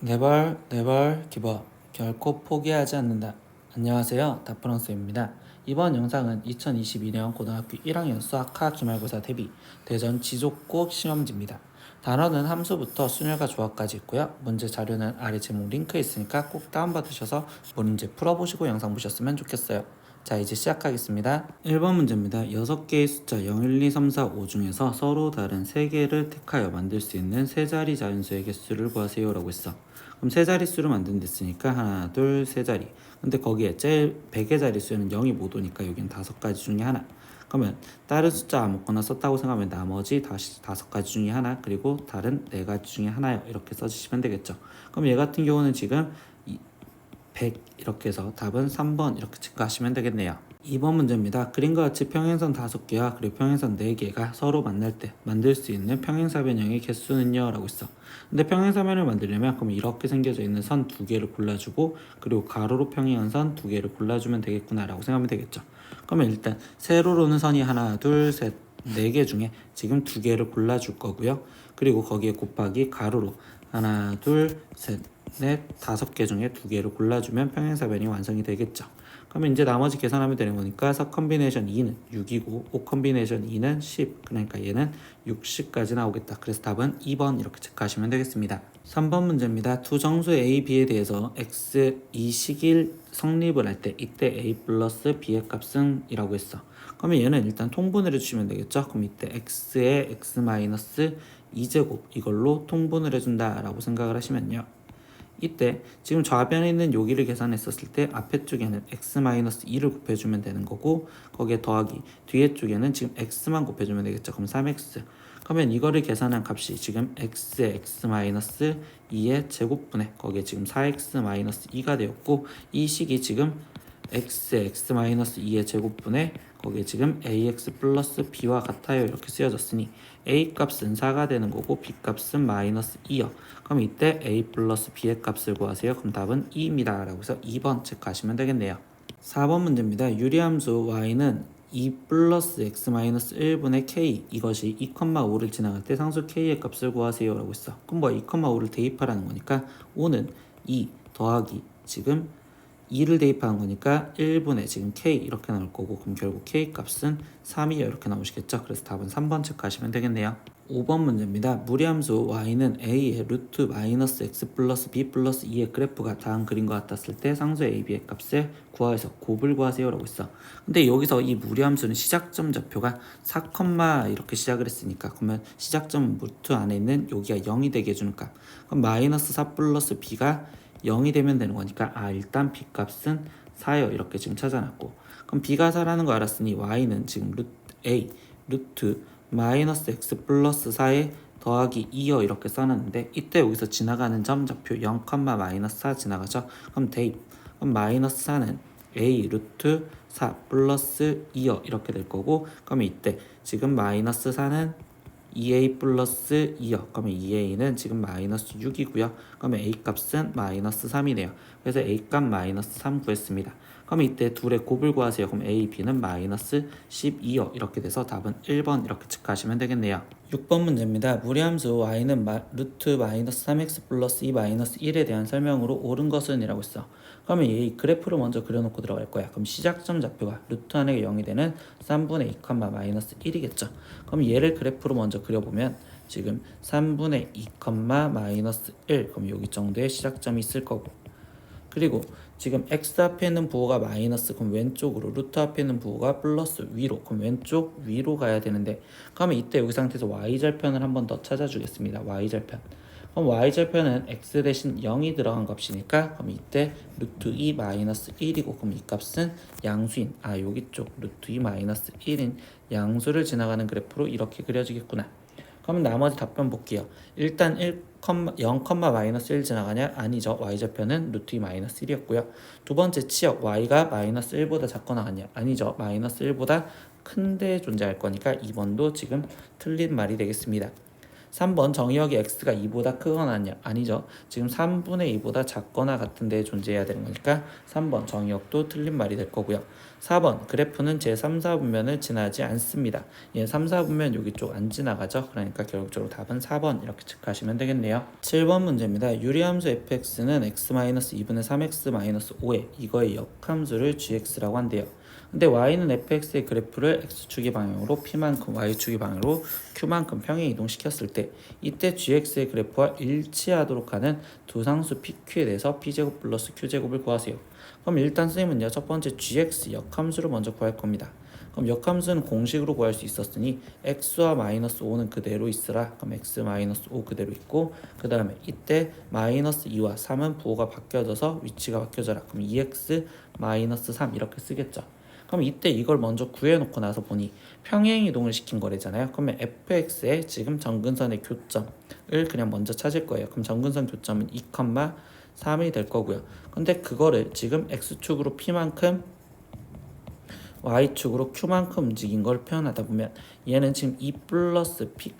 네벌 기버 결코 포기하지 않는다. 안녕하세요, 다프랑스입니다. 이번 영상은 2022년 고등학교 1학년 수학학 기말고사 대비 대전 지속국 시험지입니다. 단어는 함수부터 순열과 조합까지 있고요. 문제 자료는 아래 제목 링크에 있으니까 꼭 다운받으셔서 문제 풀어보시고 영상 보셨으면 좋겠어요. 자, 이제 시작하겠습니다. 1번 문제입니다. 6개의 숫자 0, 1, 2, 3, 4, 5 중에서 서로 다른 3개를 택하여 만들 수 있는 세 자리 자연수의 개수를 구하세요 라고 했어. 그럼 세 자릿수를 만든다 했으니까 하나, 둘, 세 자리. 근데 거기에 제일 100의 자릿수는 0이 못 오니까 여긴 5가지 중에 하나. 그러면 다른 숫자 아무거나 썼다고 생각하면 나머지 다시 5가지 중에 하나, 그리고 다른 4가지 중에 하나요. 이렇게 써주시면 되겠죠. 그럼 얘 같은 경우는 지금 100 이렇게 해서 답은 3번 이렇게 체크하시면 되겠네요. 2번 문제입니다. 그림과 같이 평행선 5개와 그리고 평행선 4개가 서로 만날 때 만들 수 있는 평행사변형의 개수는요? 라고 있어. 근데 평행사변을 만들려면 그럼 이렇게 생겨져 있는 선 2개를 골라주고 그리고 가로로 평행한 선 2개를 골라주면 되겠구나 라고 생각하면 되겠죠. 그러면 일단 세로로는 선이 하나, 둘, 셋, 4개 중에 지금 2개를 골라줄 거고요. 그리고 거기에 곱하기 가로로 하나, 둘, 셋, 넷, 5개 중에 2개를 골라주면 평행사변이 완성이 되겠죠. 그러면 이제 나머지 계산하면 되는 거니까 4 컨비네이션 2는 6이고 5 컨비네이션 2는 10. 그러니까 얘는 60까지 나오겠다. 그래서 답은 2번 이렇게 체크하시면 되겠습니다. 3번 문제입니다. 두 정수 A, B에 대해서 X 이 식일 성립을 할 때 이때 A 플러스 B의 값은 이라고 했어. 그러면 얘는 일단 통분을 해주시면 되겠죠. 그럼 이때 X의 X 마이너스 2제곱 이걸로 통분을 해준다 라고 생각을 하시면요. 이때 지금 좌변에 있는 여기를 계산했었을 때 앞에 쪽에는 x-2를 곱해주면 되는 거고 거기에 더하기 뒤에 쪽에는 지금 x만 곱해주면 되겠죠. 그럼 3x. 그러면 이거를 계산한 값이 지금 x의 x-2의 제곱분에 거기에 지금 4x-2가 되었고 이 식이 지금 x의 x-2의 제곱분에 거기에 지금 ax 플러스 b와 같아요 이렇게 쓰여졌으니 a 값은 4가 되는 거고 b 값은 마이너스 2요. 그럼 이때 a 플러스 b의 값을 구하세요. 그럼 답은 2입니다 라고 해서 2번 체크하시면 되겠네요. 4번 문제입니다. 유리함수 y는 2 플러스 x 마이너스 1분의 k 이것이 2,5를 지나갈 때 상수 k의 값을 구하세요 라고 했어. 그럼 뭐 2,5를 대입하라는 거니까 5는 2 더하기 지금 2를 대입하는 거니까 1분의 지금 k 이렇게 나올 거고 그럼 결국 k 값은 3이요 이렇게 나오시겠죠. 그래서 답은 3번 체크하시면 되겠네요. 5번 문제입니다. 무리함수 y는 a의 루트 마이너스 x 플러스 b 플러스 2의 그래프가 다음 그림과 같았을 때 상수 a, b의 값을 구하여서 곱을 구하세요 라고 했어. 근데 여기서 이 무리함수는 시작점 좌표가 4, 이렇게 시작을 했으니까 그러면 시작점 루트 안에 있는 여기가 0이 되게 해주는 값. 그럼 마이너스 4 플러스 b가 0이 되면 되는 거니까 일단 b 값은 4요 이렇게 지금 찾아놨고 그럼 b가 4라는 거 알았으니 y는 지금 루트 마이너스 x 플러스 4에 더하기 2요 이렇게 써놨는데 이때 여기서 지나가는 점 좌표 0, 마이너스 4 지나가죠. 그럼 대입. 그럼 마이너스 4는 a 루트 4 플러스 2요 이렇게 될 거고 그러면 이때 지금 마이너스 4는 2a 플러스 2요. 그러면 2a는 지금 마이너스 6이고요. 그러면 a 값은 마이너스 3이네요. 그래서 a 값 마이너스 3 구했습니다. 그럼 이때 둘의 곱을 구하세요. 그럼 a, b는 마이너스 12요. 이렇게 돼서 답은 1번 이렇게 체크하시면 되겠네요. 6번 문제입니다. 무리함수 y는 루트 마이너스 3x 플러스 2 마이너스 1에 대한 설명으로 옳은 것은 이라고 했어. 그러면 이 그래프를 먼저 그려놓고 들어갈 거야. 그럼 시작점 좌표가 루트 안에 0이 되는 3분의 2, 마이너스 1이겠죠. 그럼 얘를 그래프로 먼저 그려보면 지금 3분의 2, 마이너스 1 그럼 여기 정도의 시작점이 있을 거고 그리고 지금 x 앞에 있는 부호가 마이너스 그럼 왼쪽으로 루트 앞에 있는 부호가 플러스 위로 그럼 왼쪽 위로 가야 되는데 그러면 이때 여기 상태에서 y절편을 한 번 더 찾아주겠습니다. y절편 그럼 y절편은 x 대신 0이 들어간 값이니까 그럼 이때 루트 2 마이너스 1이고 그럼 이 값은 양수인 여기 쪽 루트 2 마이너스 1인 양수를 지나가는 그래프로 이렇게 그려지겠구나. 그럼 나머지 답변 볼게요. 일단 0, 마이너스 1 지나가냐? 아니죠. y좌표는 루트 2 마이너스 1이었고요. 두 번째 치역 y가 마이너스 1보다 작거나 아니야? 아니죠. 마이너스 1보다 큰데 존재할 거니까 2번도 지금 틀린 말이 되겠습니다. 3번 정의역이 x가 2보다 크거나 아니죠. 지금 3분의 2보다 작거나 같은 데에 존재해야 되는 거니까 3번 정의역도 틀린 말이 될 거고요. 4번 그래프는 제3, 4분면을 지나지 않습니다. 예, 3, 4분면 여기 쪽 안 지나가죠. 그러니까 결국적으로 답은 4번 이렇게 체크하시면 되겠네요. 7번 문제입니다. 유리함수 fx는 x-2분의 3x-5에 이거의 역함수를 gx라고 한대요. 근데 y는 fx의 그래프를 x축의 방향으로 p만큼 y축의 방향으로 q만큼 평행 이동시켰을 때 이때 gx의 그래프와 일치하도록 하는 두 상수 pq에 대해서 p제곱 플러스 q제곱을 구하세요. 그럼 일단 선생님은요, 첫 번째 gx 역함수를 먼저 구할 겁니다. 그럼 역함수는 공식으로 구할 수 있었으니 x와 마이너스 5는 그대로 있으라. 그럼 x 마이너스 5 그대로 있고, 그 다음에 이때 마이너스 2와 3은 부호가 바뀌어져서 위치가 바뀌어져라. 그럼 2x 마이너스 3 이렇게 쓰겠죠. 그럼 이때 이걸 먼저 구해놓고 나서 보니 평행 이동을 시킨 거래잖아요. 그러면 fx의 지금 점근선의 교점을 그냥 먼저 찾을 거예요. 그럼 점근선 교점은 2,3이 될 거고요. 근데 그거를 지금 x축으로 p만큼 y축으로 q만큼 움직인 걸 표현하다 보면 얘는 지금 2 플러스 p,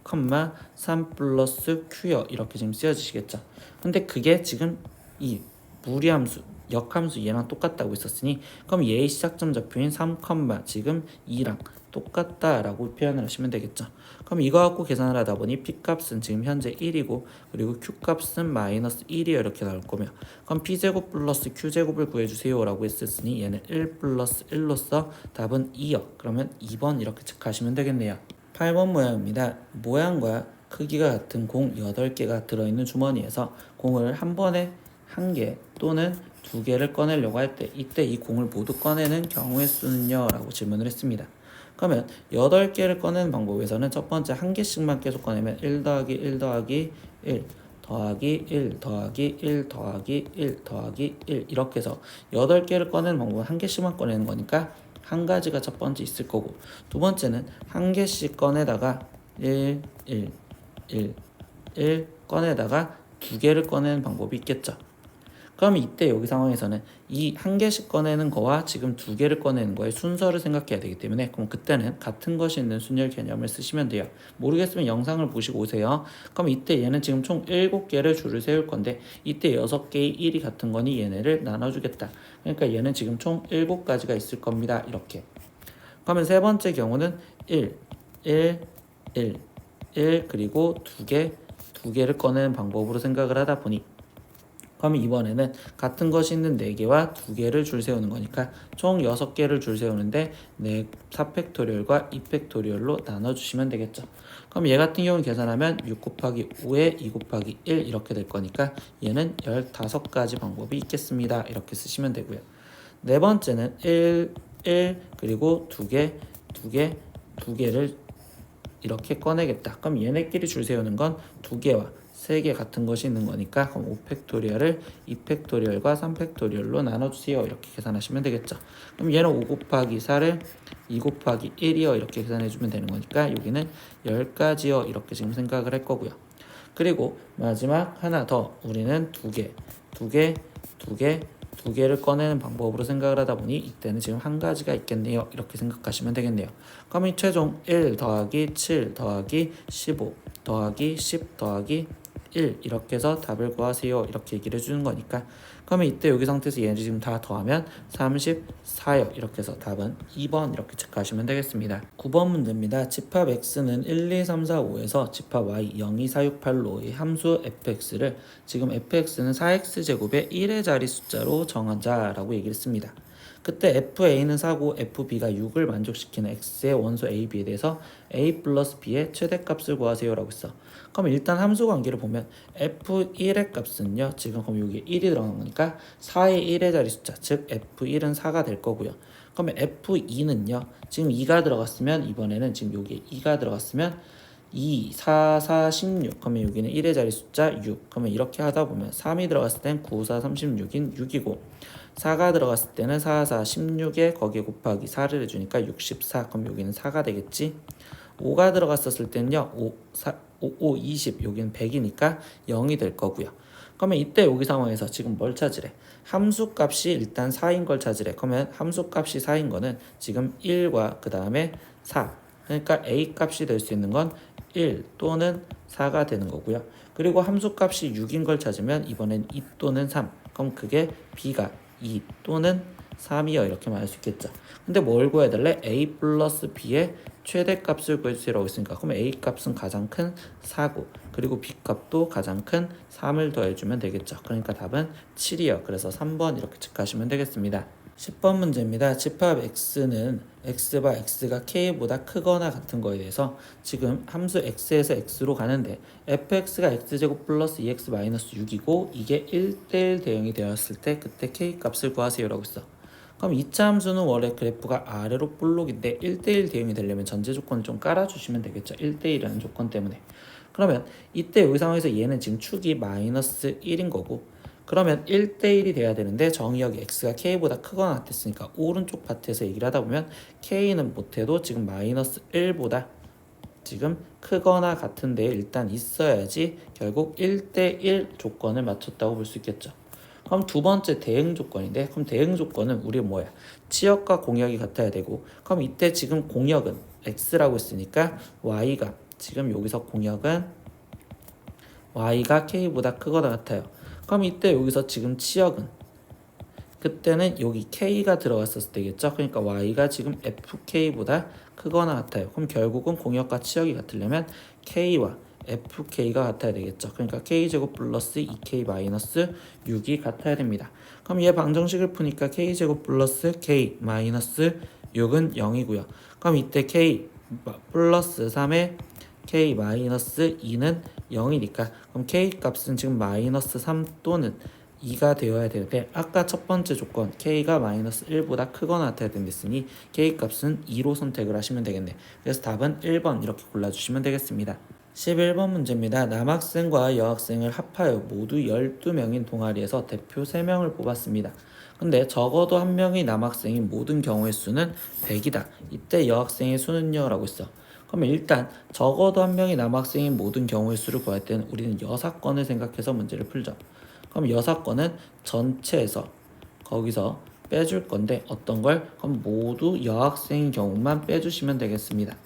3 플러스 q요 이렇게 지금 쓰여지시겠죠. 근데 그게 지금 이 무리함수 역함수 얘랑 똑같다고 있었으니 그럼 얘의 시작점 좌표인 3, 지금 2랑 똑같다라고 표현을 하시면 되겠죠. 그럼 이거 갖고 계산을 하다 보니 p값은 지금 현재 1이고 그리고 q값은 마이너스 1이요 이렇게 나올 거며, 그럼 p제곱 플러스 q제곱을 구해주세요 라고 했었으니 얘는 1 플러스 1로서 답은 2요. 그러면 2번 이렇게 체크하시면 되겠네요. 8번 모양입니다. 모양과 크기가 같은 공 8개가 들어있는 주머니에서 공을 한 번에 1개 또는 2개를 꺼내려고 할 때 이때 이 공을 모두 꺼내는 경우의 수는요? 라고 질문을 했습니다. 그러면 8개를 꺼내는 방법에서는 첫 번째 1개씩만 계속 꺼내면 1 더하기 1 더하기 1 더하기 1 더하기 1 더하기 1 더하기 1 이렇게 해서 8개를 꺼내는 방법은 1개씩만 꺼내는 거니까 한 가지가 첫 번째 있을 거고, 두 번째는 1개씩 꺼내다가 1 꺼내다가 2개를 꺼내는 방법이 있겠죠. 그럼 이때 여기 상황에서는 이 1개씩 꺼내는 거와 지금 2개를 꺼내는 거의 순서를 생각해야 되기 때문에 그럼 그때는 같은 것이 있는 순열 개념을 쓰시면 돼요. 모르겠으면 영상을 보시고 오세요. 그럼 이때 얘는 지금 총 7개를 줄을 세울 건데 이때 6개의 1이 같은 거니 얘네를 나눠주겠다. 그러니까 얘는 지금 총 7가지가 있을 겁니다. 이렇게. 그러면 세 번째 경우는 1 그리고 2개를 꺼내는 방법으로 생각을 하다 보니 그러면 이번에는 같은 것이 있는 4개와 2개를 줄 세우는 거니까 총 6개를 줄 세우는데 4팩토리얼과 2팩토리얼로 나눠주시면 되겠죠. 그럼 얘 같은 경우는 계산하면 6 곱하기 5에 2 곱하기 1 이렇게 될 거니까 얘는 15가지 방법이 있겠습니다. 이렇게 쓰시면 되고요. 네 번째는 1 그리고 2개를 이렇게 꺼내겠다. 그럼 얘네끼리 줄 세우는 건 2개와 3개 같은 것이 있는 거니까 그럼 5팩토리얼을 2팩토리얼과 3팩토리얼로 나눠주세요. 이렇게 계산하시면 되겠죠. 그럼 얘는 5 곱하기 4를 2 곱하기 1이요. 이렇게 계산해주면 되는 거니까 여기는 10가지요. 이렇게 지금 생각을 할 거고요. 그리고 마지막 하나 더 우리는 2개를 꺼내는 방법으로 생각을 하다 보니 이때는 지금 한 가지가 있겠네요. 이렇게 생각하시면 되겠네요. 그럼 최종 1 더하기 7 더하기 15 더하기 10 더하기 1 이렇게 해서 답을 구하세요. 이렇게 얘기를 해주는 거니까 그러면 이때 여기 상태에서 얘를 지금 다 더하면 34요. 이렇게 해서 답은 2번 이렇게 체크하시면 되겠습니다. 9번 문제입니다. 집합 x는 1, 2, 3, 4, 5에서 집합 y 0, 2, 4, 6, 8로의 함수 fx를 지금 fx는 4x제곱의 1의 자리 숫자로 정하자라고 얘기를 했습니다. 그때 FA는 4고 FB가 6을 만족시키는 X의 원소 AB에 대해서 A 플러스 B의 최대값을 구하세요 라고 했어. 그럼 일단 함수 관계를 보면 F1의 값은요, 지금 그럼 여기 1이 들어간 거니까 4의 1의 자리 숫자, 즉 F1은 4가 될 거고요. 그러면 F2는요, 지금 2가 들어갔으면 이번에는 지금 여기에 2가 들어갔으면 2, 4, 4, 16 그러면 여기는 1의 자리 숫자 6. 그러면 이렇게 하다 보면 3이 들어갔을 땐 9, 4, 36인 6이고 4가 들어갔을 때는 4, 4, 16에 거기에 곱하기 4를 해주니까 64. 그럼 여기는 4가 되겠지. 5가 들어갔었을 때는요 5, 20 여기는 100이니까 0이 될 거고요. 그러면 이때 여기 상황에서 지금 뭘 찾으래? 함수값이 일단 4인 걸 찾으래. 그러면 함수값이 4인 거는 지금 1과 그 다음에 4 그러니까 a 값이 될 수 있는 건 1 또는 4가 되는 거고요. 그리고 함수 값이 6인 걸 찾으면 이번엔 2 또는 3. 그럼 그게 b가 2 또는 3이요. 이렇게 말할 수 있겠죠. 근데 뭘 구해야 될래? a 플러스 b의 최대값을 구해주세요라고 했으니까 그럼 a 값은 가장 큰 4고 그리고 b 값도 가장 큰 3을 더해주면 되겠죠. 그러니까 답은 7이요. 그래서 3번 이렇게 체크하시면 되겠습니다. 10번 문제입니다. 집합 x는 x바 x가 k보다 크거나 같은 거에 대해서 지금 함수 x에서 x로 가는데 fx가 x제곱 플러스 2x 마이너스 6이고 이게 1대1 대응이 되었을 때 그때 k 값을 구하세요 라고 했어. 그럼 2차 함수는 원래 그래프가 아래로 볼록인데 1대1 대응이 되려면 전제 조건을 좀 깔아주시면 되겠죠. 1대1이라는 조건 때문에. 그러면 이때 여기 상황에서 얘는 지금 축이 마이너스 1인 거고 그러면 1대1이 돼야 되는데 정의역이 x가 k보다 크거나 같았으니까 오른쪽 파트에서 얘기를 하다 보면 k는 못해도 지금 마이너스 1보다 지금 크거나 같은데 일단 있어야지 결국 1대1 조건을 맞췄다고 볼 수 있겠죠. 그럼 두 번째 대응 조건인데 그럼 대응 조건은 우리 뭐야? 치역과 공역이 같아야 되고 그럼 이때 지금 공역은 x라고 했으니까 y가 지금 여기서 공역은 y가 k보다 크거나 같아요. 그럼 이때 여기서 지금 치역은 그때는 여기 k가 들어갔었을 때겠죠. 그러니까 y가 지금 fk보다 크거나 같아요. 그럼 결국은 공역과 치역이 같으려면 k와 fk가 같아야 되겠죠. 그러니까 k제곱 플러스 2k 마이너스 6이 같아야 됩니다. 그럼 얘 방정식을 푸니까 k제곱 플러스 k 마이너스 6은 0이고요. 그럼 이때 k 플러스 3에 k 마이너스 2는 0이니까 그럼 k 값은 지금 마이너스 3 또는 2가 되어야 되는데 아까 첫 번째 조건 k가 마이너스 1보다 크거나 같아야 된댔으니 k 값은 2로 선택을 하시면 되겠네. 그래서 답은 1번 이렇게 골라주시면 되겠습니다. 11번 문제입니다. 남학생과 여학생을 합하여 모두 12명인 동아리에서 대표 3명을 뽑았습니다. 근데 적어도 한 명이 남학생인 모든 경우의 수는 100이다. 이때 여학생의 수는요? 라고 했어. 그러면 일단 적어도 한 명이 남학생인 모든 경우의 수를 구할 때는 우리는 여사건을 생각해서 문제를 풀죠. 그럼 여사건은 전체에서 거기서 빼줄 건데 어떤 걸? 그럼 모두 여학생인 경우만 빼주시면 되겠습니다.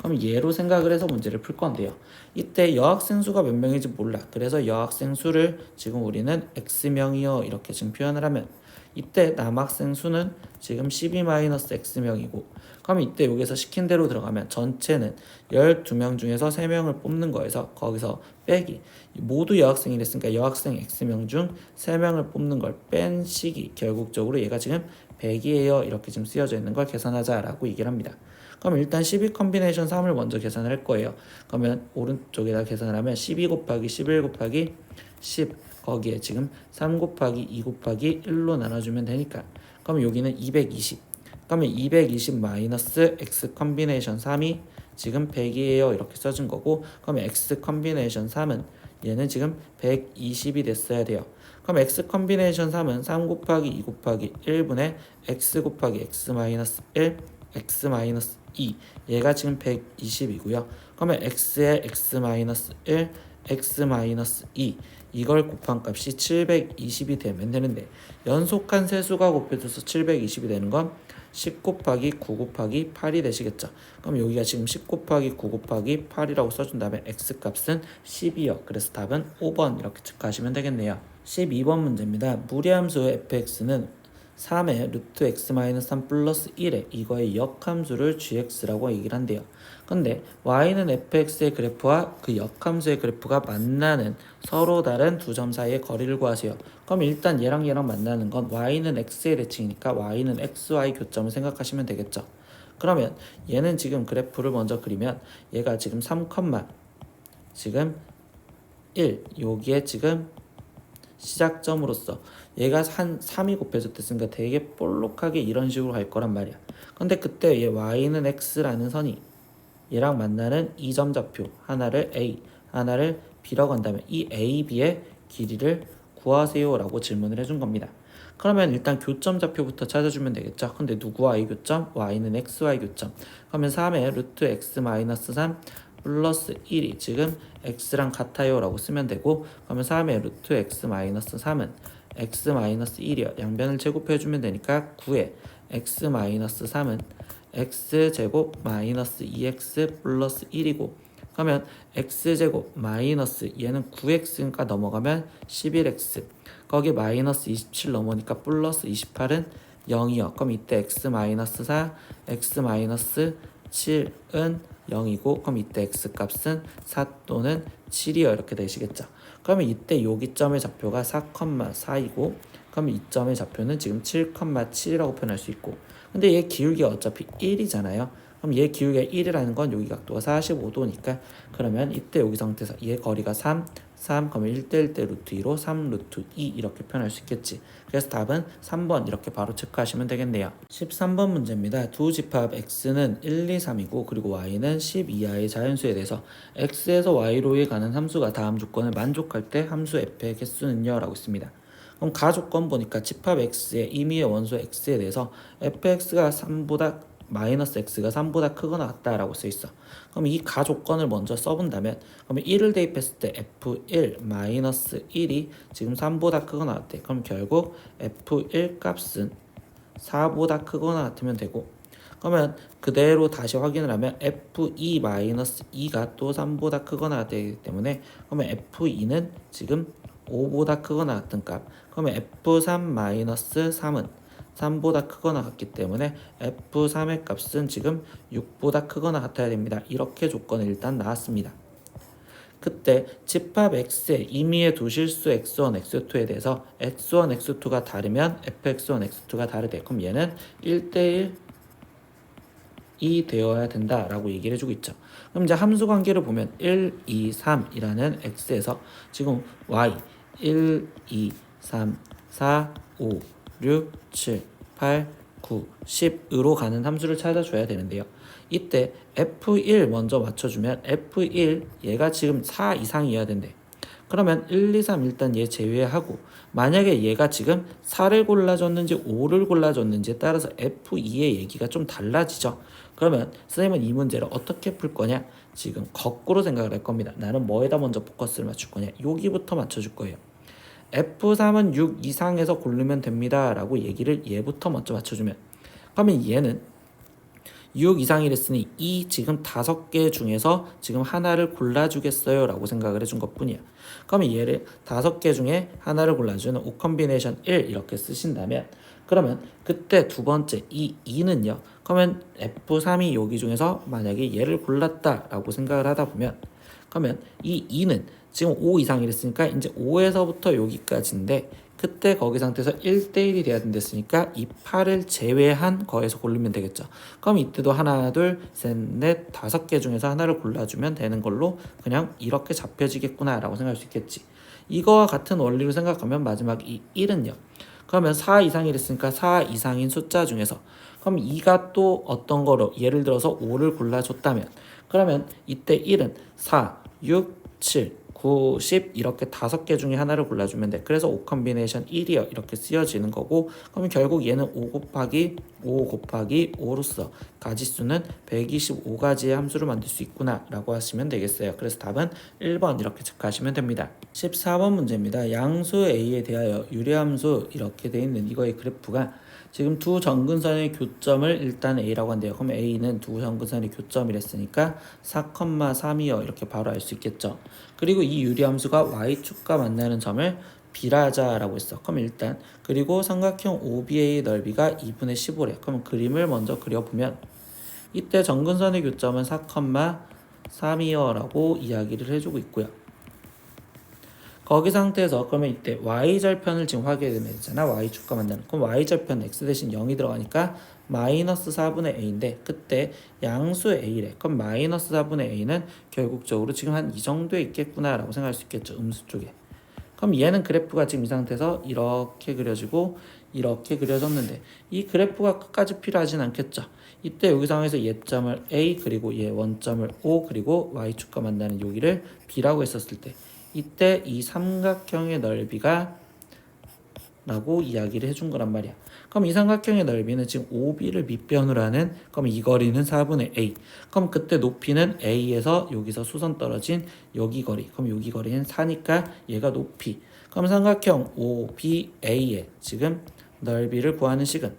그럼 얘로 생각을 해서 문제를 풀 건데요. 이때 여학생 수가 몇 명인지 몰라. 그래서 여학생 수를 지금 우리는 x명이요 이렇게 지금 표현을 하면 이때 남학생 수는 지금 12-x명이고 그럼 이때 여기서 시킨 대로 들어가면 전체는 12명 중에서 3명을 뽑는 거에서 거기서 빼기 모두 여학생이랬으니까 여학생 x명 중 3명을 뽑는 걸 뺀 식이 결국적으로 얘가 지금 100이에요 이렇게 지금 쓰여져 있는 걸 계산하자라고 얘기를 합니다. 그럼 일단 12 컨비네이션 3을 먼저 계산을 할 거예요. 그러면 오른쪽에다 계산을 하면 12 곱하기 11 곱하기 10 거기에 지금 3 곱하기 2 곱하기 1로 나눠주면 되니까 그러면 여기는 220 그러면 220 마이너스 x 컨비네이션 3이 지금 100이에요 이렇게 써준 거고 그러면 x 컨비네이션 3은 얘는 지금 120이 됐어야 돼요. 그럼 x 컨비네이션 3은 3 곱하기 2 곱하기 1분의 x 곱하기 x 마이너스 1 x 마이너스 2 얘가 지금 120이고요. 그러면 x의 x 마이너스 1 x 마이너스 2 이걸 곱한 값이 720이 되면 되는데 연속한 세수가 곱해져서 720이 되는 건 10 곱하기 9 곱하기 8이 되시겠죠. 그럼 여기가 지금 10 곱하기 9 곱하기 8이라고 써준 다음에 x값은 10이요. 그래서 답은 5번 이렇게 체크하시면 되겠네요. 12번 문제입니다. 무리함수 fx는 3의 루트 x-3 플러스 1에 이거의 역함수를 gx라고 얘기를 한대요. 근데 y는 fx의 그래프와 그 역함수의 그래프가 만나는 서로 다른 두 점 사이의 거리를 구하세요. 그럼 일단 얘랑 얘랑 만나는 건 y는 x의 대칭이니까 y는 xy 교점을 생각하시면 되겠죠. 그러면 얘는 지금 그래프를 먼저 그리면 얘가 지금 3, 지금 1 여기에 지금 시작점으로서 얘가 한 3이 곱해졌댔으니까 되게 볼록하게 이런 식으로 갈 거란 말이야. 근데 그때 얘 y는 x라는 선이 얘랑 만나는 이 점 좌표 하나를 a 하나를 b라고 한다면 이 a, b의 길이를 구하세요 라고 질문을 해준 겁니다. 그러면 일단 교점 좌표부터 찾아주면 되겠죠. 근데 누구와의 교점? y는 x와의 교점. 그러면 3의 루트 x-3 플러스 1이 지금 x랑 같아요 라고 쓰면 되고 그러면 3의 루트 x-3은 x-1이요. 양변을 제곱해주면 되니까 9의 x-3은 x제곱 마이너스 2x 플러스 1이고 그러면 x제곱 마이너스 얘는 9x니까 넘어가면 11x 거기 마이너스 27 넘으니까 플러스 28은 0이요. 그럼 이때 x 마이너스 4, x 마이너스 7은 0이고 그럼 이때 x 값은 4 또는 7이요. 이렇게 되시겠죠. 그러면 이때 여기점의 좌표가 4,4이고 그럼 이 점의 좌표는 지금 7,7이라고 표현할 수 있고 근데 얘 기울기가 어차피 1이잖아요. 그럼 얘 기울기가 1이라는 건 여기 각도가 45도니까 그러면 이때 여기 상태에서 얘 거리가 3, 그러면 1대 1대 루트 2로 3 루트 2 이렇게 표현할 수 있겠지. 그래서 답은 3번 이렇게 바로 체크하시면 되겠네요. 13번 문제입니다. 두 집합 x는 1, 2, 3이고 그리고 y는 10 이하의 자연수에 대해서 x에서 y로에 가는 함수가 다음 조건을 만족할 때 함수 f의 개수는요? 라고 있습니다. 그럼 가조건 보니까 집합 x의 임의의 원소 x에 대해서 fx가 3보다 마이너스 x가 3보다 크거나 같다라고 써있어. 그럼 이 가조건을 먼저 써본다면 그러면 1을 대입했을 때 f1 마이너스 1이 지금 3보다 크거나 같대. 그럼 결국 f1 값은 4보다 크거나 같으면 되고 그러면 그대로 다시 확인을 하면 f2 마이너스 2가 또 3보다 크거나 같기 때문에 그러면 f2는 지금 5보다 크거나 같은 값 그러면 f3 마이너스 3은 3보다 크거나 같기 때문에 f3의 값은 지금 6보다 크거나 같아야 됩니다. 이렇게 조건이 일단 나왔습니다. 그때 집합 x의 임의의 두 실수 x1, x2에 대해서 x1, x2가 다르면 fx1, x2가 다르대. 그럼 얘는 1대1이 되어야 된다라고 얘기를 해주고 있죠. 그럼 이제 함수 관계를 보면 1, 2, 3이라는 x에서 지금 y 1, 2, 3, 4, 5, 6, 7, 8, 9, 10으로 가는 함수를 찾아줘야 되는데요. 이때 F1 먼저 맞춰주면 F1 얘가 지금 4 이상이어야 된대. 그러면 1, 2, 3 일단 얘 제외하고 만약에 얘가 지금 4를 골라줬는지 5를 골라줬는지에 따라서 F2의 얘기가 좀 달라지죠. 그러면 선생님은 이 문제를 어떻게 풀 거냐? 지금 거꾸로 생각을 할 겁니다. 나는 뭐에다 먼저 포커스를 맞출 거냐? 여기부터 맞춰줄 거예요. F3은 6 이상에서 고르면 됩니다 라고 얘기를 얘부터 먼저 맞춰주면 그러면 얘는 6 이상이랬으니 이 지금 5개 중에서 지금 하나를 골라주겠어요 라고 생각을 해준 것 뿐이야. 그러면 얘를 5개 중에 하나를 골라주는 O 컨비네이션 1 이렇게 쓰신다면 그러면 그때 두 번째 이 2는요 그러면 F3이 여기 중에서 만약에 얘를 골랐다 라고 생각을 하다 보면 그러면 이 2는 지금 5 이상 이랬으니까 이제 5에서부터 여기까지인데 그때 거기 상태에서 1대1이 돼야 된댔으니까 이 8을 제외한 거에서 고르면 되겠죠. 그럼 이때도 하나, 둘, 셋, 넷, 5개 중에서 하나를 골라주면 되는 걸로 그냥 이렇게 잡혀지겠구나 라고 생각할 수 있겠지. 이거와 같은 원리로 생각하면 마지막 이 1은요. 그러면 4 이상이랬으니까 4 이상인 숫자 중에서 그럼 2가 또 어떤 거로 예를 들어서 5를 골라줬다면 그러면 이때 1은 4, 6, 7, 9, 10 이렇게 5개 중에 하나를 골라주면 돼. 그래서 5 컨비네이션 1이요 이렇게 쓰여지는 거고 그럼 결국 얘는 5 곱하기 5 곱하기 5로서 가지수는 125가지의 함수를 만들 수 있구나 라고 하시면 되겠어요. 그래서 답은 1번 이렇게 체크하시면 됩니다. 14번 문제입니다. 양수 A에 대하여 유리함수 이렇게 돼 있는 이거의 그래프가 지금 두 정근선의 교점을 일단 A라고 한대요. 그럼 A는 두 정근선의 교점이랬으니까 4,3이요 이렇게 바로 알 수 있겠죠. 그리고 이 유리함수가 Y축과 만나는 점을 B라자라고 했어. 그럼 일단 그리고 삼각형 OB의 넓이가 2분의 15래. 그럼 그림을 먼저 그려보면 이때 정근선의 교점은 4,3이요 라고 이야기를 해주고 있고요. 거기 상태에서 그러면 이때 y절편을 지금 확인하면 되잖아. y축과 만나는. 그럼 y절편 x 대신 0이 들어가니까 마이너스 4분의 a인데 그때 양수 a래. 그럼 마이너스 4분의 a는 결국적으로 지금 한 이 정도에 있겠구나 라고 생각할 수 있겠죠. 음수 쪽에. 그럼 얘는 그래프가 지금 이 상태에서 이렇게 그려지고 이렇게 그려졌는데 이 그래프가 끝까지 필요하진 않겠죠. 이때 여기 상황에서 얘점을 a 그리고 얘 원점을 o 그리고 y축과 만나는 여기를 b라고 했었을 때 이때 이 삼각형의 넓이가 라고 이야기를 해준 거란 말이야. 그럼 이 삼각형의 넓이는 지금 OB를 밑변으로 하는 그럼 이 거리는 4분의 A. 그럼 그때 높이는 A에서 여기서 수선 떨어진 여기 거리. 그럼 여기 거리는 4니까 얘가 높이. 그럼 삼각형 OBA의 지금 넓이를 구하는 식은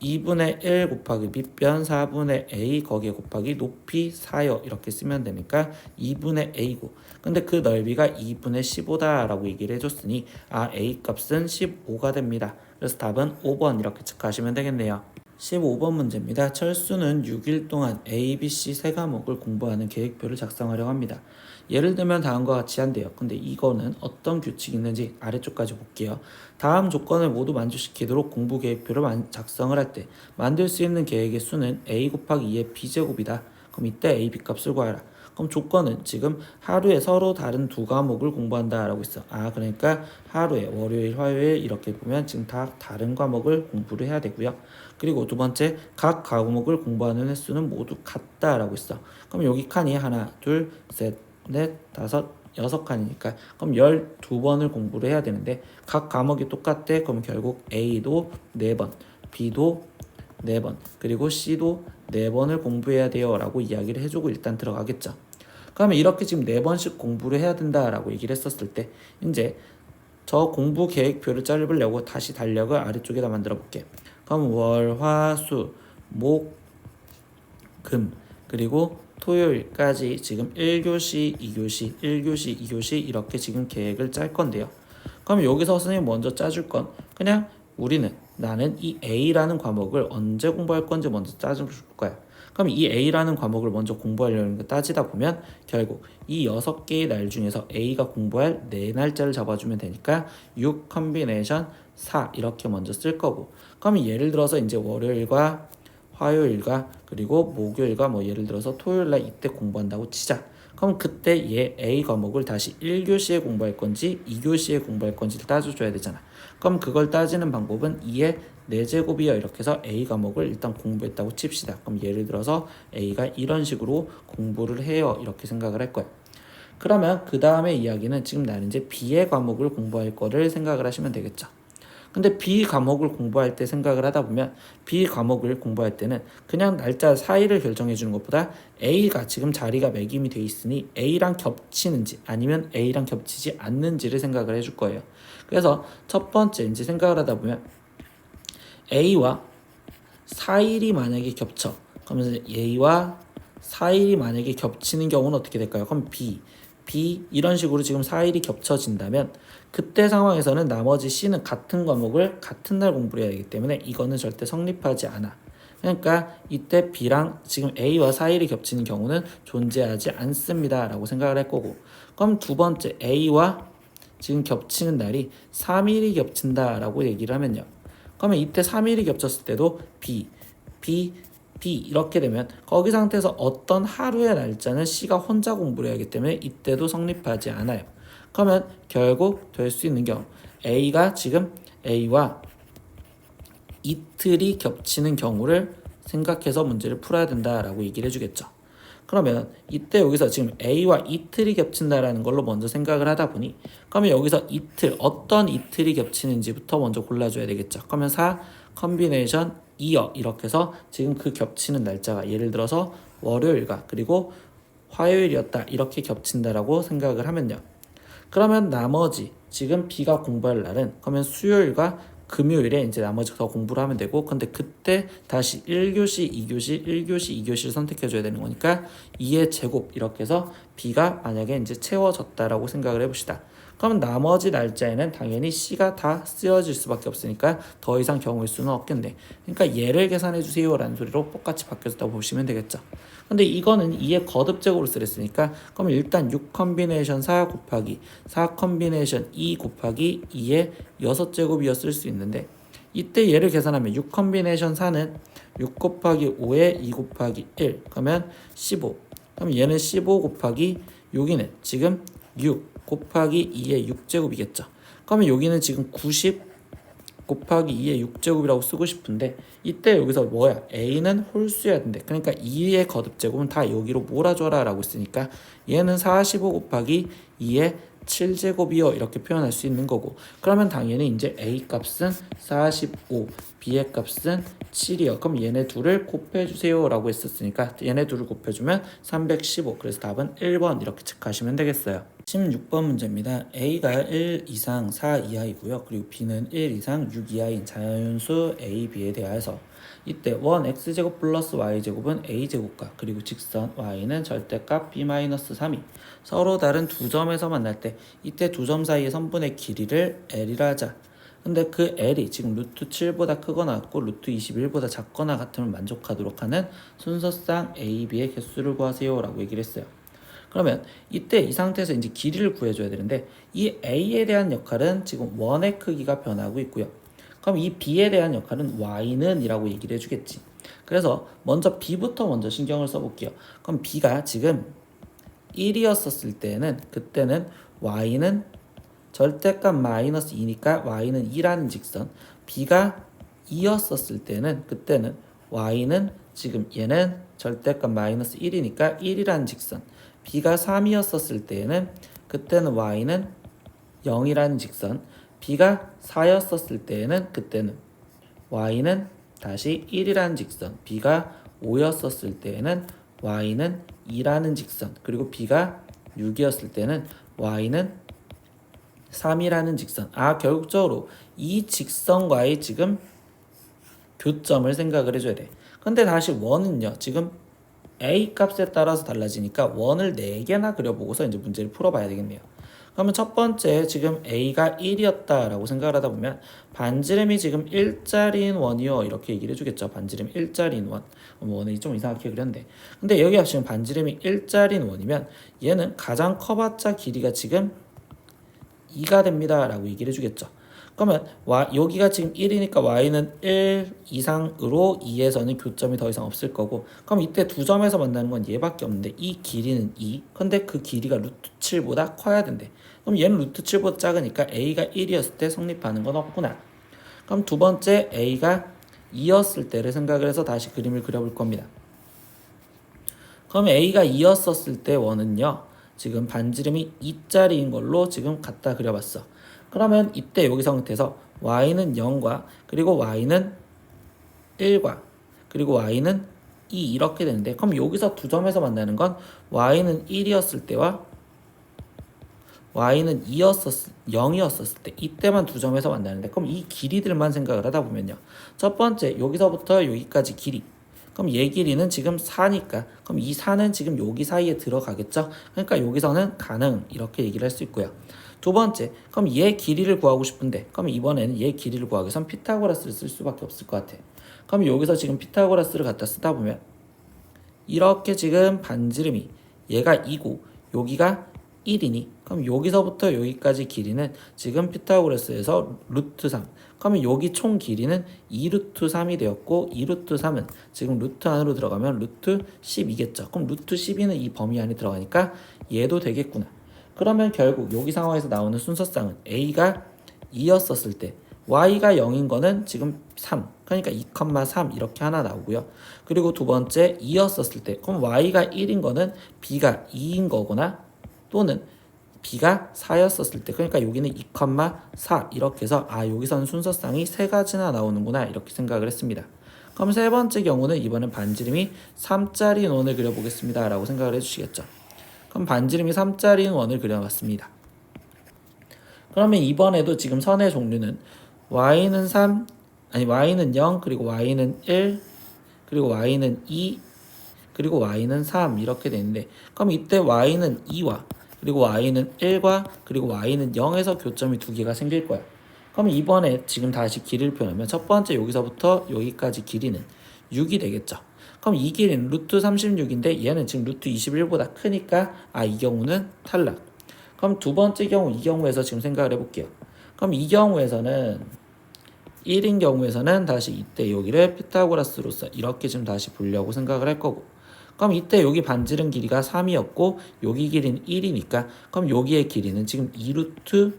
2분의 1 곱하기 밑변 4분의 a 거기에 곱하기 높이 4요 이렇게 쓰면 되니까 2분의 a고, 근데 그 넓이가 2분의 15다 라고 얘기를 해줬으니 a 값은 15가 됩니다. 그래서 답은 5번 이렇게 체크하시면 되겠네요. 15번 문제입니다. 철수는 6일 동안 A, B, C 세 과목을 공부하는 계획표를 작성하려고 합니다. 예를 들면 다음과 같이 한대요. 근데 이거는 어떤 규칙이 있는지 아래쪽까지 볼게요. 다음 조건을 모두 만족시키도록 공부 계획표를 작성을 할 때 만들 수 있는 계획의 수는 A 곱하기 2의 B제곱이다. 그럼 이때 A, B 값을 구하라. 그럼 조건은 지금 하루에 서로 다른 두 과목을 공부한다 라고 있어. 그러니까 하루에 월요일, 화요일 이렇게 보면 지금 다 다른 과목을 공부를 해야 되고요. 그리고 두 번째, 각 과목을 공부하는 횟수는 모두 같다 라고 있어. 그럼 여기 칸이 하나, 둘, 셋, 넷, 다섯, 6칸이니까 그럼 12번을 공부를 해야 되는데 각 과목이 똑같대. 그럼 결국 A도 4번, B도 4번, 그리고 C도 4번을 공부해야 돼요 라고 이야기를 해주고 일단 들어가겠죠. 그러면 이렇게 지금 4번씩 공부를 해야 된다라고 얘기를 했었을 때 이제 저 공부 계획표를 짜려고 다시 달력을 아래쪽에다 만들어 볼게. 그럼 월, 화, 수, 목, 금, 그리고 토요일까지 지금 1교시, 2교시, 1교시, 2교시 이렇게 지금 계획을 짤 건데요. 그럼 여기서 선생님이 먼저 짜줄 건 그냥 나는 이 A라는 과목을 언제 공부할 건지 먼저 짜줄 거야. 그럼 이 A라는 과목을 먼저 공부하려는 거 따지다 보면 결국 이 6개의 날 중에서 A가 공부할 4날짜를 잡아주면 되니까 6 컨비네이션 4 이렇게 먼저 쓸 거고, 그럼 예를 들어서 이제 월요일과 화요일과 그리고 목요일과 예를 들어서 토요일날 이때 공부한다고 치자. 그럼 그때 얘 A 과목을 다시 1교시에 공부할 건지 2교시에 공부할 건지를 따져줘야 되잖아. 그럼 그걸 따지는 방법은 2의 4제곱이요 이렇게 해서 A 과목을 일단 공부했다고 칩시다. 그럼 예를 들어서 A가 이런 식으로 공부를 해요 이렇게 생각을 할 거야. 그러면 그 다음에 이야기는 지금 나는 이제 B의 과목을 공부할 거를 생각을 하시면 되겠죠. 근데 B 과목을 공부할 때 생각을 하다 보면 B 과목을 공부할 때는 그냥 날짜 사이를 결정해 주는 것보다 A가 지금 자리가 매김이 돼 있으니 A랑 겹치는지 아니면 A랑 겹치지 않는지를 생각을 해줄 거예요. 그래서 첫 번째 이제 생각을 하다 보면 A와 4일이 만약에 겹쳐. 그러면서 A와 4일이 만약에 겹치는 경우는 어떻게 될까요? 그럼 B 이런 식으로 지금 4일이 겹쳐진다면 그때 상황에서는 나머지 C는 같은 과목을 같은 날 공부를 해야 되기 때문에 이거는 절대 성립하지 않아. 그러니까 이때 B랑 지금 A와 4일이 겹치는 경우는 존재하지 않습니다 라고 생각을 할 거고, 그럼 두 번째 A와 지금 겹치는 날이 3일이 겹친다 라고 얘기를 하면요, 그러면 이때 3일이 겹쳤을 때도 B 이렇게 되면 거기 상태에서 어떤 하루의 날짜는 C가 혼자 공부를 해야 하기 때문에 이때도 성립하지 않아요. 그러면 결국 될 수 있는 경우 A가 지금 A와 이틀이 겹치는 경우를 생각해서 문제를 풀어야 된다라고 얘기를 해주겠죠. 그러면 이때 여기서 지금 A와 이틀이 겹친다라는 걸로 먼저 생각을 하다 보니 그러면 여기서 이틀, 어떤 이틀이 겹치는지부터 먼저 골라줘야 되겠죠. 그러면 4 컨비네이션 2여 이렇게 해서 지금 그 겹치는 날짜가 예를 들어서 월요일과 그리고 화요일이었다 이렇게 겹친다라고 생각을 하면요, 그러면 나머지 지금 B가 공부할 날은 그러면 수요일과 금요일에 이제 나머지 더 공부를 하면 되고, 근데 그때 다시 1교시, 2교시, 1교시, 2교시를 선택해 줘야 되는 거니까 2의 제곱 이렇게 해서 B가 만약에 이제 채워졌다라고 생각을 해봅시다. 그러면 나머지 날짜에는 당연히 C가 다 쓰여질 수밖에 없으니까 더 이상 경우일 수는 없겠네. 그러니까 얘를 계산해 주세요 라는 소리로 똑같이 바뀌었다고 보시면 되겠죠. 근데 이거는 2의 거듭제곱으로 쓰랬으니까 그러면 일단 6 컨비네이션 4 곱하기 4 컨비네이션 2 곱하기 2의 6제곱이어 쓸 수 있는데, 이때 얘를 계산하면 6 컨비네이션 4는 6 곱하기 5에 2 곱하기 1 그러면 15. 그럼 얘는 15 곱하기 여기는 지금 6 곱하기 2의 6제곱이겠죠. 그러면 여기는 지금 90 곱하기 2의 6제곱이라고 쓰고 싶은데 이때 여기서 뭐야? A는 홀수여야 된대. 그러니까 2의 거듭제곱은 다 여기로 몰아줘라 라고 했으니까 얘는 45 곱하기 2의 7제곱이요 이렇게 표현할 수 있는 거고, 그러면 당연히 이제 A 값은 45, B의 값은 7이요. 그럼 얘네 둘을 곱해주세요 라고 했었으니까 얘네 둘을 곱해주면 315. 그래서 답은 1번 이렇게 체크하시면 되겠어요. 16번 문제입니다. A가 1 이상 4 이하이고요. 그리고 B는 1 이상 6 이하인 자연수 A, B에 대하여서 이때 1x제곱 플러스 y제곱은 a제곱과 그리고 직선 y는 절대값 b-3이 서로 다른 두 점에서 만날 때 이때 두 점 사이의 선분의 길이를 L이라 하자. 근데 그 L이 지금 루트 7보다 크거나 같고 루트 21보다 작거나 같으면 만족하도록 하는 순서상 A, B의 개수를 구하세요 라고 얘기를 했어요. 그러면 이때 이 상태에서 이제 길이를 구해줘야 되는데 이 A에 대한 역할은 지금 원의 크기가 변하고 있고요. 그럼 이 B에 대한 역할은 Y는 이라고 얘기를 해주겠지. 그래서 먼저 B부터 먼저 신경을 써볼게요. 그럼 B가 지금 1이었었을 때는 그때는 Y는 절대값 마이너스 2니까 Y는 2라는 직선, B가 2였었을 때는 그때는 Y는 지금 얘는 절대값 마이너스 1이니까 1이라는 직선, B가 3이었었을 때에는 그때는 Y는 0이라는 직선, B가 4였었을 때에는 그때는 Y는 다시 1이라는 직선, B가 5였었을 때에는 Y는 2라는 직선, 그리고 B가 6이었을 때는 Y는 3이라는 직선. 결국적으로 이 직선과의 지금 교점을 생각을 해줘야 돼. 근데 다시 원은요, 지금 A 값에 따라서 달라지니까 원을 4개나 그려보고서 이제 문제를 풀어봐야 되겠네요. 그러면 첫 번째 지금 A가 1이었다라고 생각을 하다 보면 반지름이 지금 1짜리인 원이요 이렇게 얘기를 해주겠죠. 반지름 1짜리인 원. 원이 좀 이상하게 그렸는데 근데 여기가 지금 반지름이 1짜리인 원이면 얘는 가장 커봤자 길이가 지금 2가 됩니다 라고 얘기를 해주겠죠. 그러면 여기가 지금 1이니까 y는 1 이상으로 2에서는 교점이 더 이상 없을 거고, 그럼 이때 두 점에서 만나는 건 얘밖에 없는데 이 길이는 2. 근데 그 길이가 루트 7보다 커야 된대. 그럼 얘는 루트 7보다 작으니까 a가 1이었을 때 성립하는 건 없구나. 그럼 두 번째 a가 2였을 때를 생각을 해서 다시 그림을 그려볼 겁니다. 그럼 a가 2였었을 때 원은요, 지금 반지름이 2짜리인 걸로 지금 갖다 그려봤어. 그러면 이때 여기 상태에서 y는 0과 그리고 y는 1과 그리고 y는 2 이렇게 되는데, 그럼 여기서 두 점에서 만나는 건 y는 1이었을 때와 y는 0이었을 때 이때만 두 점에서 만나는데, 그럼 이 길이들만 생각을 하다 보면요, 첫 번째 여기서부터 여기까지 길이, 그럼 얘 길이는 지금 4니까 그럼 이 4는 지금 여기 사이에 들어가겠죠. 그러니까 여기서는 가능 이렇게 얘기를 할 수 있고요. 두 번째, 그럼 얘 길이를 구하고 싶은데 그럼 이번에는 얘 길이를 구하기 위해선 피타고라스를 쓸 수밖에 없을 것 같아. 그럼 여기서 지금 피타고라스를 갖다 쓰다 보면 이렇게 지금 반지름이 얘가 2고 여기가 1이니 그럼 여기서부터 여기까지 길이는 지금 피타고라스에서 루트 3, 그러면 여기 총 길이는 2루트 3이 되었고 2루트 3은 지금 루트 안으로 들어가면 루트 10이겠죠. 그럼 루트 12는 이 범위 안에 들어가니까 얘도 되겠구나. 그러면 결국 여기 상황에서 나오는 순서쌍은 A가 2였었을 때 Y가 0인 거는 지금 3, 그러니까 2,3 이렇게 하나 나오고요. 그리고 두 번째 2였었을 때 그럼 Y가 1인 거는 B가 2인 거거나 또는 B가 4였었을 때, 그러니까 여기는 2,4 이렇게 해서 여기서는 순서쌍이 세 가지나 나오는구나 이렇게 생각을 했습니다. 그럼 세 번째 경우는 이번엔 반지름이 3짜리 원을 그려보겠습니다 라고 생각을 해주시겠죠. 그럼 반지름이 3짜리 원을 그려봤습니다. 그러면 이번에도 지금 선의 종류는 y는 3, y는 0, 그리고 y는 1, 그리고 y는 2, 그리고 y는 3 이렇게 되는데, 그럼 이때 y는 2와 그리고 y는 1과 그리고 y는 0에서 교점이 두 개가 생길 거야. 그럼 이번에 지금 다시 길이를 표현하면 첫 번째 여기서부터 여기까지 길이는 6이 되겠죠. 그럼 이 길이는 루트 36인데 얘는 지금 루트 21보다 크니까 이 경우는 탈락. 그럼 두 번째 경우, 이 경우에서 지금 생각을 해볼게요. 그럼 이 경우에서는 1인 경우에서는 다시 이때 여기를 피타고라스로서 이렇게 지금 다시 보려고 생각을 할 거고, 그럼 이때 여기 반지름 길이가 3이었고 여기 길이는 1이니까 그럼 여기의 길이는 지금 2루트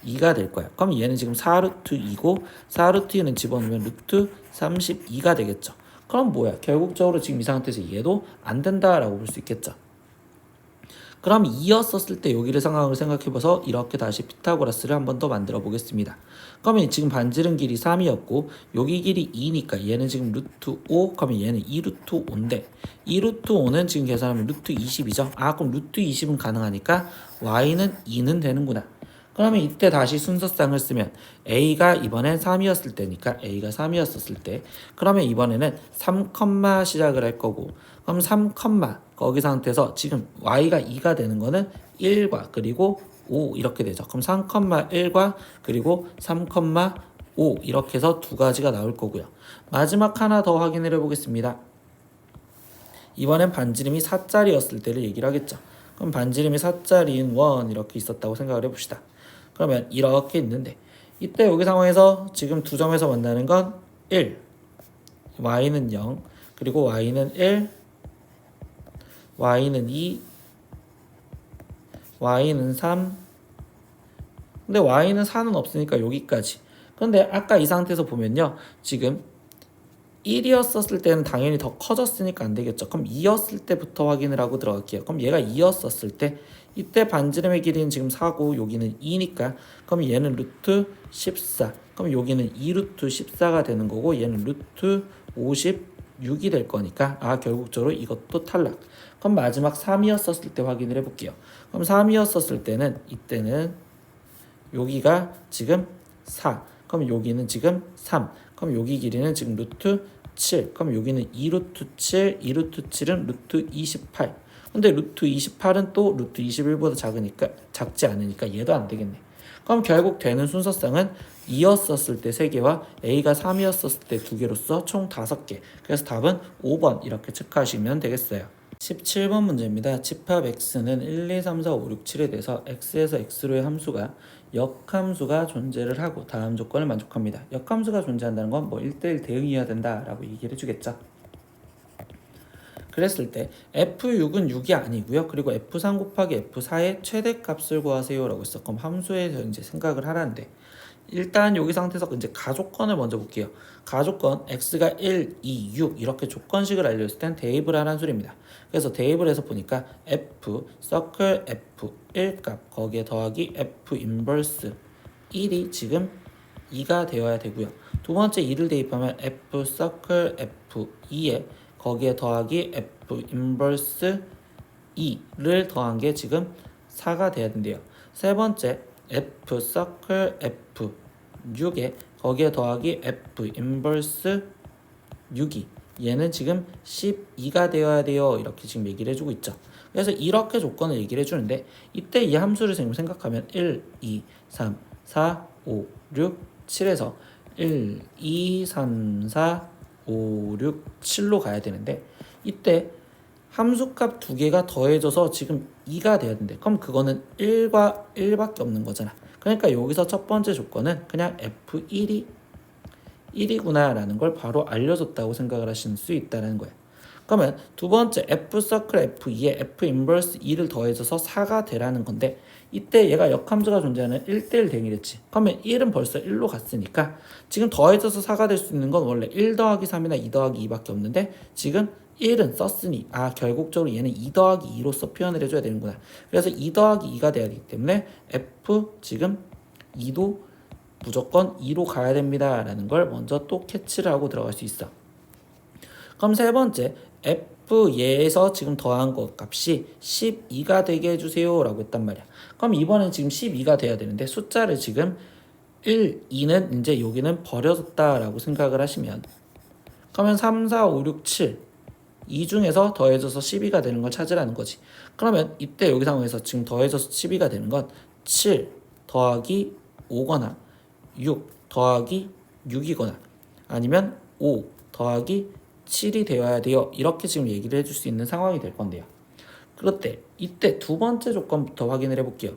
2가 될 거야. 그럼 얘는 지금 4루트 2고 4루트 2는 집어넣으면 루트 32가 되겠죠. 그럼 뭐야? 결국적으로 지금 이 상태에서 얘도 안 된다라고 볼 수 있겠죠. 그럼 2였었을 때 여기를 상황으로 생각해봐서 이렇게 다시 피타고라스를 한 번 더 만들어 보겠습니다. 그러면 지금 반지름 길이 3이었고 여기 길이 2니까 얘는 지금 루트 5, 그러면 얘는 2 루트 5인데 2 루트 5는 지금 계산하면 루트 20이죠. 아, 그럼 루트 20은 가능하니까 y는 2는 되는구나. 그러면 이때 다시 순서쌍을 쓰면 a가 이번엔 3이었을 때니까 a가 3이었을 때, 그러면 이번에는 3, 시작을 할 거고, 그럼 3, 거기 상태에서 지금 y가 2가 되는 거는 1과 그리고 5 이렇게 되죠. 그럼 3, 1과 그리고 3, 5 이렇게 해서 두 가지가 나올 거고요. 마지막 하나 더 확인을 해보겠습니다. 이번엔 반지름이 4짜리였을 때를 얘기를 하겠죠. 그럼 반지름이 4짜리인 1 이렇게 있었다고 생각을 해봅시다. 그러면 이렇게 있는데 이때 여기 상황에서 지금 두 점에서 만나는 건 1, y는 0, 그리고 y는 1, y는 2, y는 3, 근데 y는 4는 없으니까 여기까지. 그런데 아까 이 상태에서 보면요, 지금 1이었을 때는 당연히 더 커졌으니까 안 되겠죠. 그럼 2였을 때부터 확인을 하고 들어갈게요. 그럼 얘가 2였을 때 이때 반지름의 길이는 지금 4고 여기는 2니까 그럼 얘는 루트 14, 그럼 여기는 2 루트 14가 되는 거고 얘는 루트 56이 될 거니까 결국적으로 이것도 탈락. 그럼 마지막 3이었을 때 확인을 해볼게요. 그럼 3이었을 때는 이때는 여기가 지금 4, 그럼 여기는 지금 3, 그럼 여기 길이는 지금 루트 7, 그럼 여기는 2 루트 7, 2 루트 7은 루트 28. 근데 루트 28은 또 루트 21보다 작지 않으니까 얘도 안 되겠네. 그럼 결국 되는 순서쌍은 2였었을 때 3개와 a가 3이었었을 때 2개로서 총 5개. 그래서 답은 5번 이렇게 체크하시면 되겠어요. 17번 문제입니다. 집합 x는 1, 2, 3, 4, 5, 6, 7에 대해서 x에서 x로의 함수가 역함수가 존재를 하고 다음 조건을 만족합니다. 역함수가 존재한다는 건 뭐 1대1 대응이어야 된다라고 얘기를 해주겠죠. 그랬을 때 f6은 6이 아니고요. 그리고 f3 곱하기 f4의 최대값을 구하세요 라고 했어. 그럼 함수에서 이제 생각을 하라는데 일단 여기 상태에서 이제 가조건을 먼저 볼게요. 가조건 x가 1, 2, 6 이렇게 조건식을 알려줬을 땐 대입을 하라는 소리입니다. 그래서 대입을 해서 보니까 f 서클 f 1값 거기에 더하기 f 인버스 1이 지금 2가 되어야 되고요. 두 번째 2를 대입하면 f 서클 f 2에 거기에 더하기 f 인버스 2를 더한 게 지금 4가 돼야 된대요. 세 번째 f 서클 f 6에 거기에 더하기 f 인버스 6이 얘는 지금 12가 되어야 돼요. 이렇게 지금 얘기를 해주고 있죠. 그래서 이렇게 조건을 얘기를 해주는데 이때 이 함수를 지금 생각하면 1, 2, 3, 4, 5, 6, 7에서 1, 2, 3, 4, 5, 6, 7로 가야 되는데 이때 함수값 두 개가 더해져서 지금 2가 돼야 된대. 그럼 그거는 1과 1밖에 없는 거잖아. 그러니까 여기서 첫 번째 조건은 그냥 F1이 1이구나 라는 걸 바로 알려줬다고 생각을 하실 수 있다는 거야. 그러면 두 번째 F 서클 F2에 F 인버스 2를 더해줘서 4가 되라는 건데 이때 얘가 역함수가 존재하는 1대1 대응이랬지. 그러면 1은 벌써 1로 갔으니까 지금 더해져서 4가 될 수 있는 건 원래 1 더하기 3이나 2 더하기 2밖에 없는데 지금 1은 썼으니 결국적으로 얘는 2 더하기 2로서 표현을 해줘야 되는구나. 그래서 2 더하기 2가 돼야 되기 때문에 F 지금 2도 무조건 2로 가야 됩니다 라는 걸 먼저 또 캐치를 하고 들어갈 수 있어. 그럼 세 번째 F 얘에서 지금 더한 것 값이 12가 되게 해주세요 라고 했단 말이야. 그럼 이번엔 지금 12가 돼야 되는데 숫자를 지금 1, 2는 이제 여기는 버려졌다 라고 생각을 하시면 그러면 3, 4, 5, 6, 7 이 중에서 더해져서 12가 되는 걸 찾으라는 거지. 그러면 이때 여기 상황에서 지금 더해져서 12가 되는 건 7 더하기 5거나 6 더하기 6이거나 아니면 5 더하기 7이 되어야 돼요. 이렇게 지금 얘기를 해줄 수 있는 상황이 될 건데요. 그런데 이때 두 번째 조건부터 확인을 해볼게요.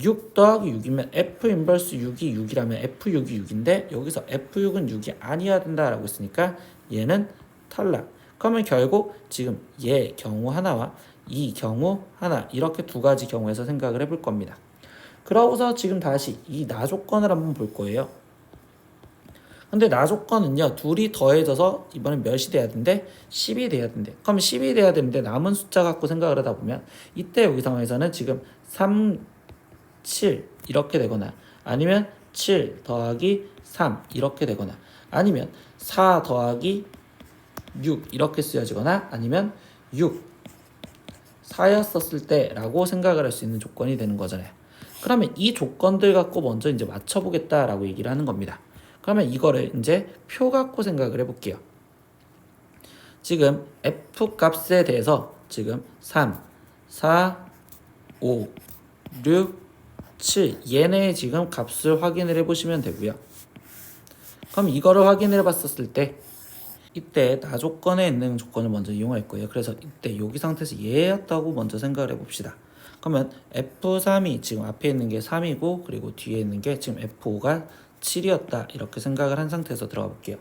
6 더하기 6이면 F 인버스 6이 6이라면 F6이 6인데 여기서 F6은 6이 아니어야 된다라고 했으니까 얘는 탈락. 그러면 결국 지금 얘 경우 하나와 이 경우 하나 이렇게 두 가지 경우에서 생각을 해볼 겁니다. 그러고서 지금 다시 이 나 조건을 한번 볼 거예요. 근데 나 조건은요, 둘이 더해져서 이번엔 몇이 돼야 된대? 10이 돼야 된대. 그럼 10이 돼야 되는데 남은 숫자 갖고 생각을 하다 보면 이때 여기 상황에서는 지금 3, 7 이렇게 되거나 아니면 7 더하기 3 이렇게 되거나 아니면 4 더하기 6 이렇게 쓰여지거나 아니면 6 4였었을 때라고 생각을 할 수 있는 조건이 되는 거잖아요. 그러면 이 조건들 갖고 먼저 이제 맞춰보겠다라고 얘기를 하는 겁니다. 그러면 이거를 이제 표 갖고 생각을 해볼게요. 지금 f 값에 대해서 지금 3, 4, 5, 6, 7 얘네의 지금 값을 확인을 해보시면 되고요. 그럼 이거를 확인을 해봤었을 때 이때 나 조건에 있는 조건을 먼저 이용할 거예요. 그래서 이때 여기 상태에서 얘였다고 먼저 생각을 해봅시다. 그러면 F3이 지금 앞에 있는 게 3이고 그리고 뒤에 있는 게 지금 F5가 7이었다 이렇게 생각을 한 상태에서 들어가 볼게요.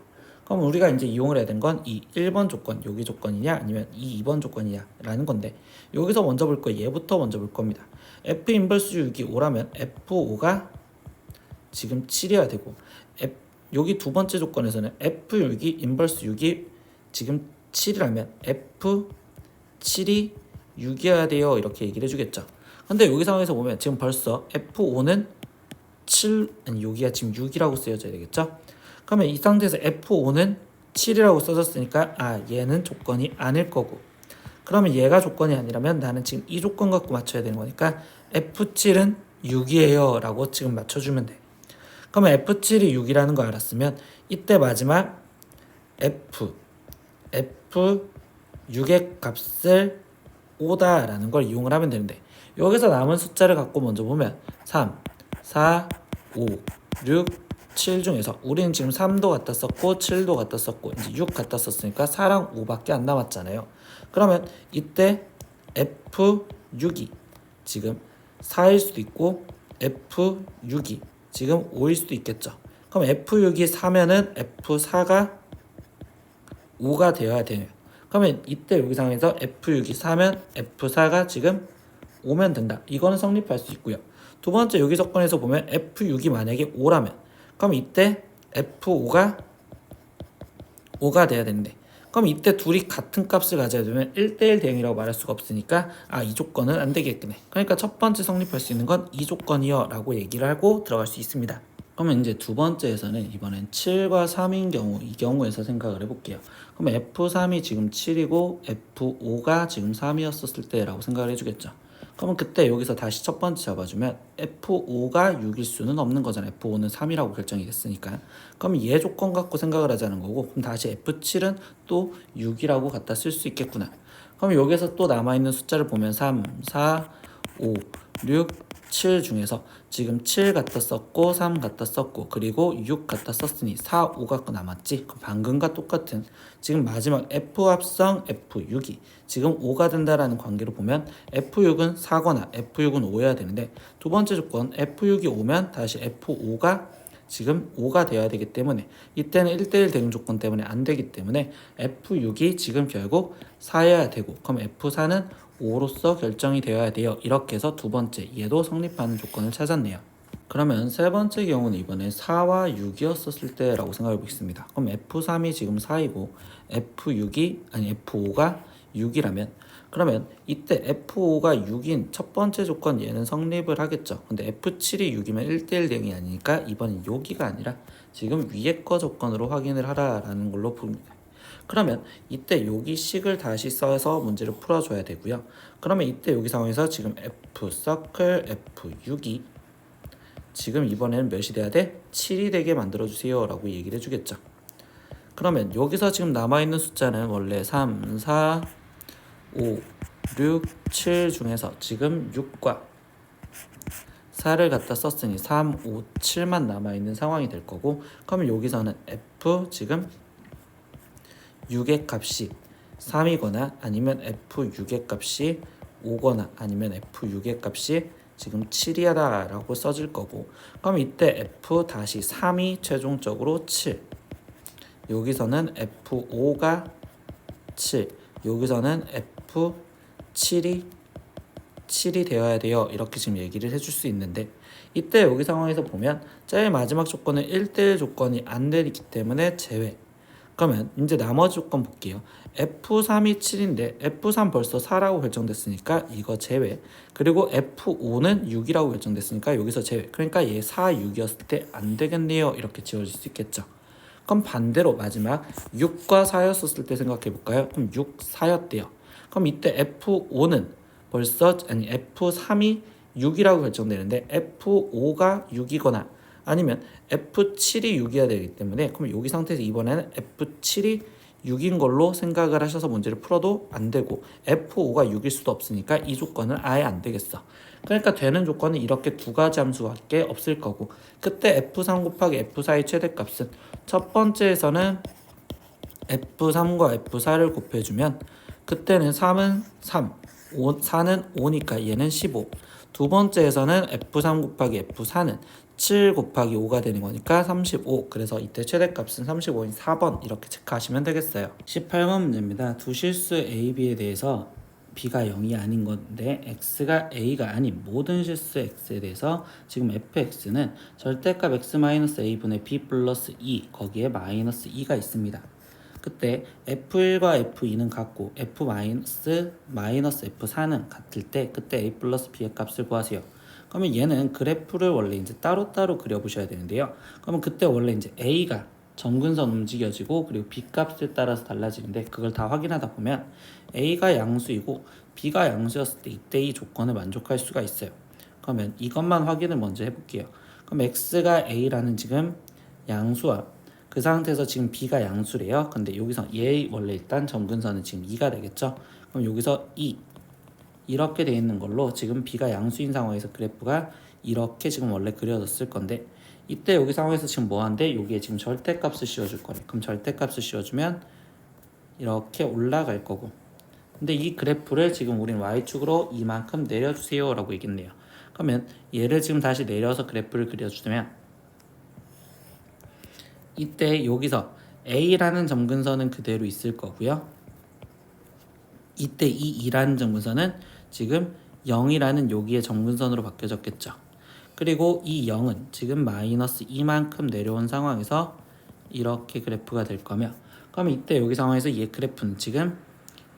그럼 우리가 이제 이용을 해야 된 건 이 1번 조건 여기 조건이냐 아니면 이 2번 조건이냐 라는 건데 여기서 먼저 볼 거 얘부터 먼저 볼 겁니다. F 인버스 6이 5라면 F5가 지금 7이어야 되고 여기 두 번째 조건에서는 F6이 인버스 6이 지금 7이라면 F7이 6이어야 돼요 이렇게 얘기를 해주겠죠. 근데 여기 상황에서 보면 지금 벌써 F5는 7 아니 여기가 지금 6이라고 쓰여져야 되겠죠. 그러면 이 상태에서 F5는 7이라고 써졌으니까 얘는 조건이 아닐 거고 그러면 얘가 조건이 아니라면 나는 지금 이 조건 갖고 맞춰야 되는 거니까 F7은 6이에요 라고 지금 맞춰주면 돼. 그러면 F7이 6이라는 거 알았으면 이때 마지막 F6의 값을 5다라는 걸 이용을 하면 되는데 여기서 남은 숫자를 갖고 먼저 보면 3, 4, 5, 6, 7 중에서 우리는 지금 3도 갖다 썼고 7도 갖다 썼고 이제 6 갖다 썼으니까 4랑 5밖에 안 남았잖아요. 그러면 이때 F6이 지금 4일 수도 있고 F6이 지금 5일 수도 있겠죠. 그럼 F6이 4면은 F4가 5가 되어야 돼요. 그러면 이때 여기 상황에서 F6이 4면 F4가 지금 5면 된다. 이거는 성립할 수 있고요. 두 번째 여기 조건에서 보면 F6이 만약에 5라면 그럼 이때 F5가 5가 돼야 되는데 그럼 이때 둘이 같은 값을 가져야 되면 1대1 대응이라고 말할 수가 없으니까 이 조건은 안 되겠네. 그러니까 첫 번째 성립할 수 있는 건 이 조건이요 라고 얘기를 하고 들어갈 수 있습니다. 그러면 이제 두 번째에서는 이번엔 7과 3인 경우 이 경우에서 생각을 해볼게요. 그럼 F3이 지금 7이고 F5가 지금 3이었을 때라고 생각을 해주겠죠. 그러면 그때 여기서 다시 첫 번째 잡아주면 F5가 6일 수는 없는 거잖아요. F5는 3이라고 결정이 됐으니까. 그럼 얘 조건 갖고 생각을 하자는 거고 그럼 다시 F7은 또 6이라고 갖다 쓸 수 있겠구나. 그럼 여기서 또 남아있는 숫자를 보면 3, 4, 5, 6, 7 중에서 지금 7 갖다 썼고 3 갖다 썼고 그리고 6 갖다 썼으니 4, 5가 남았지. 그럼 방금과 똑같은 지금 마지막 F 합성 F6이 지금 5가 된다라는 관계로 보면 F6은 4거나 F6은 5여야 되는데 두 번째 조건 F6이 5면 다시 F5가 지금 5가 되어야 되기 때문에 이때는 1대1 대응 조건 때문에 안 되기 때문에 F6이 지금 결국 4여야 되고 그럼 F4는 5로서 결정이 되어야 돼요. 이렇게 해서 두 번째 얘도 성립하는 조건을 찾았네요. 그러면 세 번째 경우는 이번에 4와 6이었을 때라고 생각해 보겠습니다. 그럼 F3이 지금 4이고 F5가 6이라면 그러면 이때 F5가 6인 첫 번째 조건 얘는 성립을 하겠죠. 근데 F7이 6이면 1대1 대응이 아니니까 이번엔 여기가 아니라 지금 위에 거 조건으로 확인을 하라라는 걸로 봅니다. 그러면 이때 여기 식을 다시 써서 문제를 풀어줘야 되고요. 그러면 이때 여기 상황에서 지금 F 서클 F6이 지금 이번에는 몇이 돼야 돼? 7이 되게 만들어주세요 라고 얘기를 해주겠죠. 그러면 여기서 지금 남아있는 숫자는 원래 3, 4, 5, 6, 7 중에서 지금 6과 4를 갖다 썼으니 3, 5, 7만 남아있는 상황이 될 거고 그러면 여기서는 F 지금 6의 값이 3이거나 아니면 F6의 값이 5거나 아니면 F6의 값이 지금 7이다 라고 써질 거고 그럼 이때 F 다시 3이 최종적으로 7 여기서는 F5가 7 여기서는 F7이 7이 되어야 돼요. 이렇게 지금 얘기를 해줄 수 있는데 이때 여기 상황에서 보면 제일 마지막 조건은 1대1 조건이 안 되기 때문에 제외. 그러면 이제 나머지 조건 볼게요. F3이 7인데 F3 벌써 4라고 결정됐으니까 이거 제외. 그리고 F5는 6이라고 결정됐으니까 여기서 제외. 그러니까 얘 4, 6이었을 때 안 되겠네요. 이렇게 지워질 수 있겠죠. 그럼 반대로 마지막 6과 4였었을 때 생각해 볼까요? 그럼 6, 4였대요. 그럼 이때 F5는 벌써 F3이 6이라고 결정되는데 F5가 6이거나 아니면 F7이 6이어야 되기 때문에 그럼 여기 상태에서 이번에는 F7이 6인 걸로 생각을 하셔서 문제를 풀어도 안 되고 F5가 6일 수도 없으니까 이 조건은 아예 안 되겠어. 그러니까 되는 조건은 이렇게 두 가지 함수밖에 없을 거고 그때 F3 곱하기 F4의 최대값은 첫 번째에서는 F3과 F4를 곱해주면 그때는 3은 3, 4는 5니까 얘는 15. 두 번째에서는 F3 곱하기 F4는 7 곱하기 5가 되는 거니까 35. 그래서 이때 최대값은 35인 4번 이렇게 체크하시면 되겠어요. 18번 문제입니다. 두 실수 A, B에 대해서 B가 0이 아닌 건데 X가 A가 아닌 모든 실수 X에 대해서 지금 fx는 절대값 x-a분의 b 플러스 2 거기에 마이너스 2가 있습니다. 그때 F1과 F2는 같고 F-마이너스 F4는 같을 때 그때 A 플러스 B의 값을 구하세요. 그러면 얘는 그래프를 원래 이제 따로따로 그려보셔야 되는데요. 그러면 그때 원래 이제 A가 점근선 움직여지고 그리고 B 값에 따라서 달라지는데 그걸 다 확인하다 보면 A가 양수이고 B가 양수였을 때 이때 이 조건을 만족할 수가 있어요. 그러면 이것만 확인을 먼저 해볼게요. 그럼 X가 A라는 지금 양수와 그 상태에서 지금 B가 양수래요. 근데 여기서 얘 원래 일단 점근선은 지금 2가 되겠죠. 그럼 여기서 2 이렇게 돼 있는 걸로 지금 B가 양수인 상황에서 그래프가 이렇게 지금 원래 그려졌을 건데 이때 여기 상황에서 지금 뭐한데 여기에 지금 절대값을 씌워줄 거래. 그럼 절대값을 씌워주면 이렇게 올라갈 거고 근데 이 그래프를 지금 우린 Y축으로 이만큼 내려주세요 라고 얘기했네요. 그러면 얘를 지금 다시 내려서 그래프를 그려주면 이때 여기서 A라는 점근선은 그대로 있을 거고요. 이때 이 2라는 점근선은 지금 0이라는 여기의 점근선으로 바뀌어졌겠죠. 그리고 이 0은 지금 마이너스 2만큼 내려온 상황에서 이렇게 그래프가 될 거며 그러면 이때 여기 상황에서 이 그래프는 지금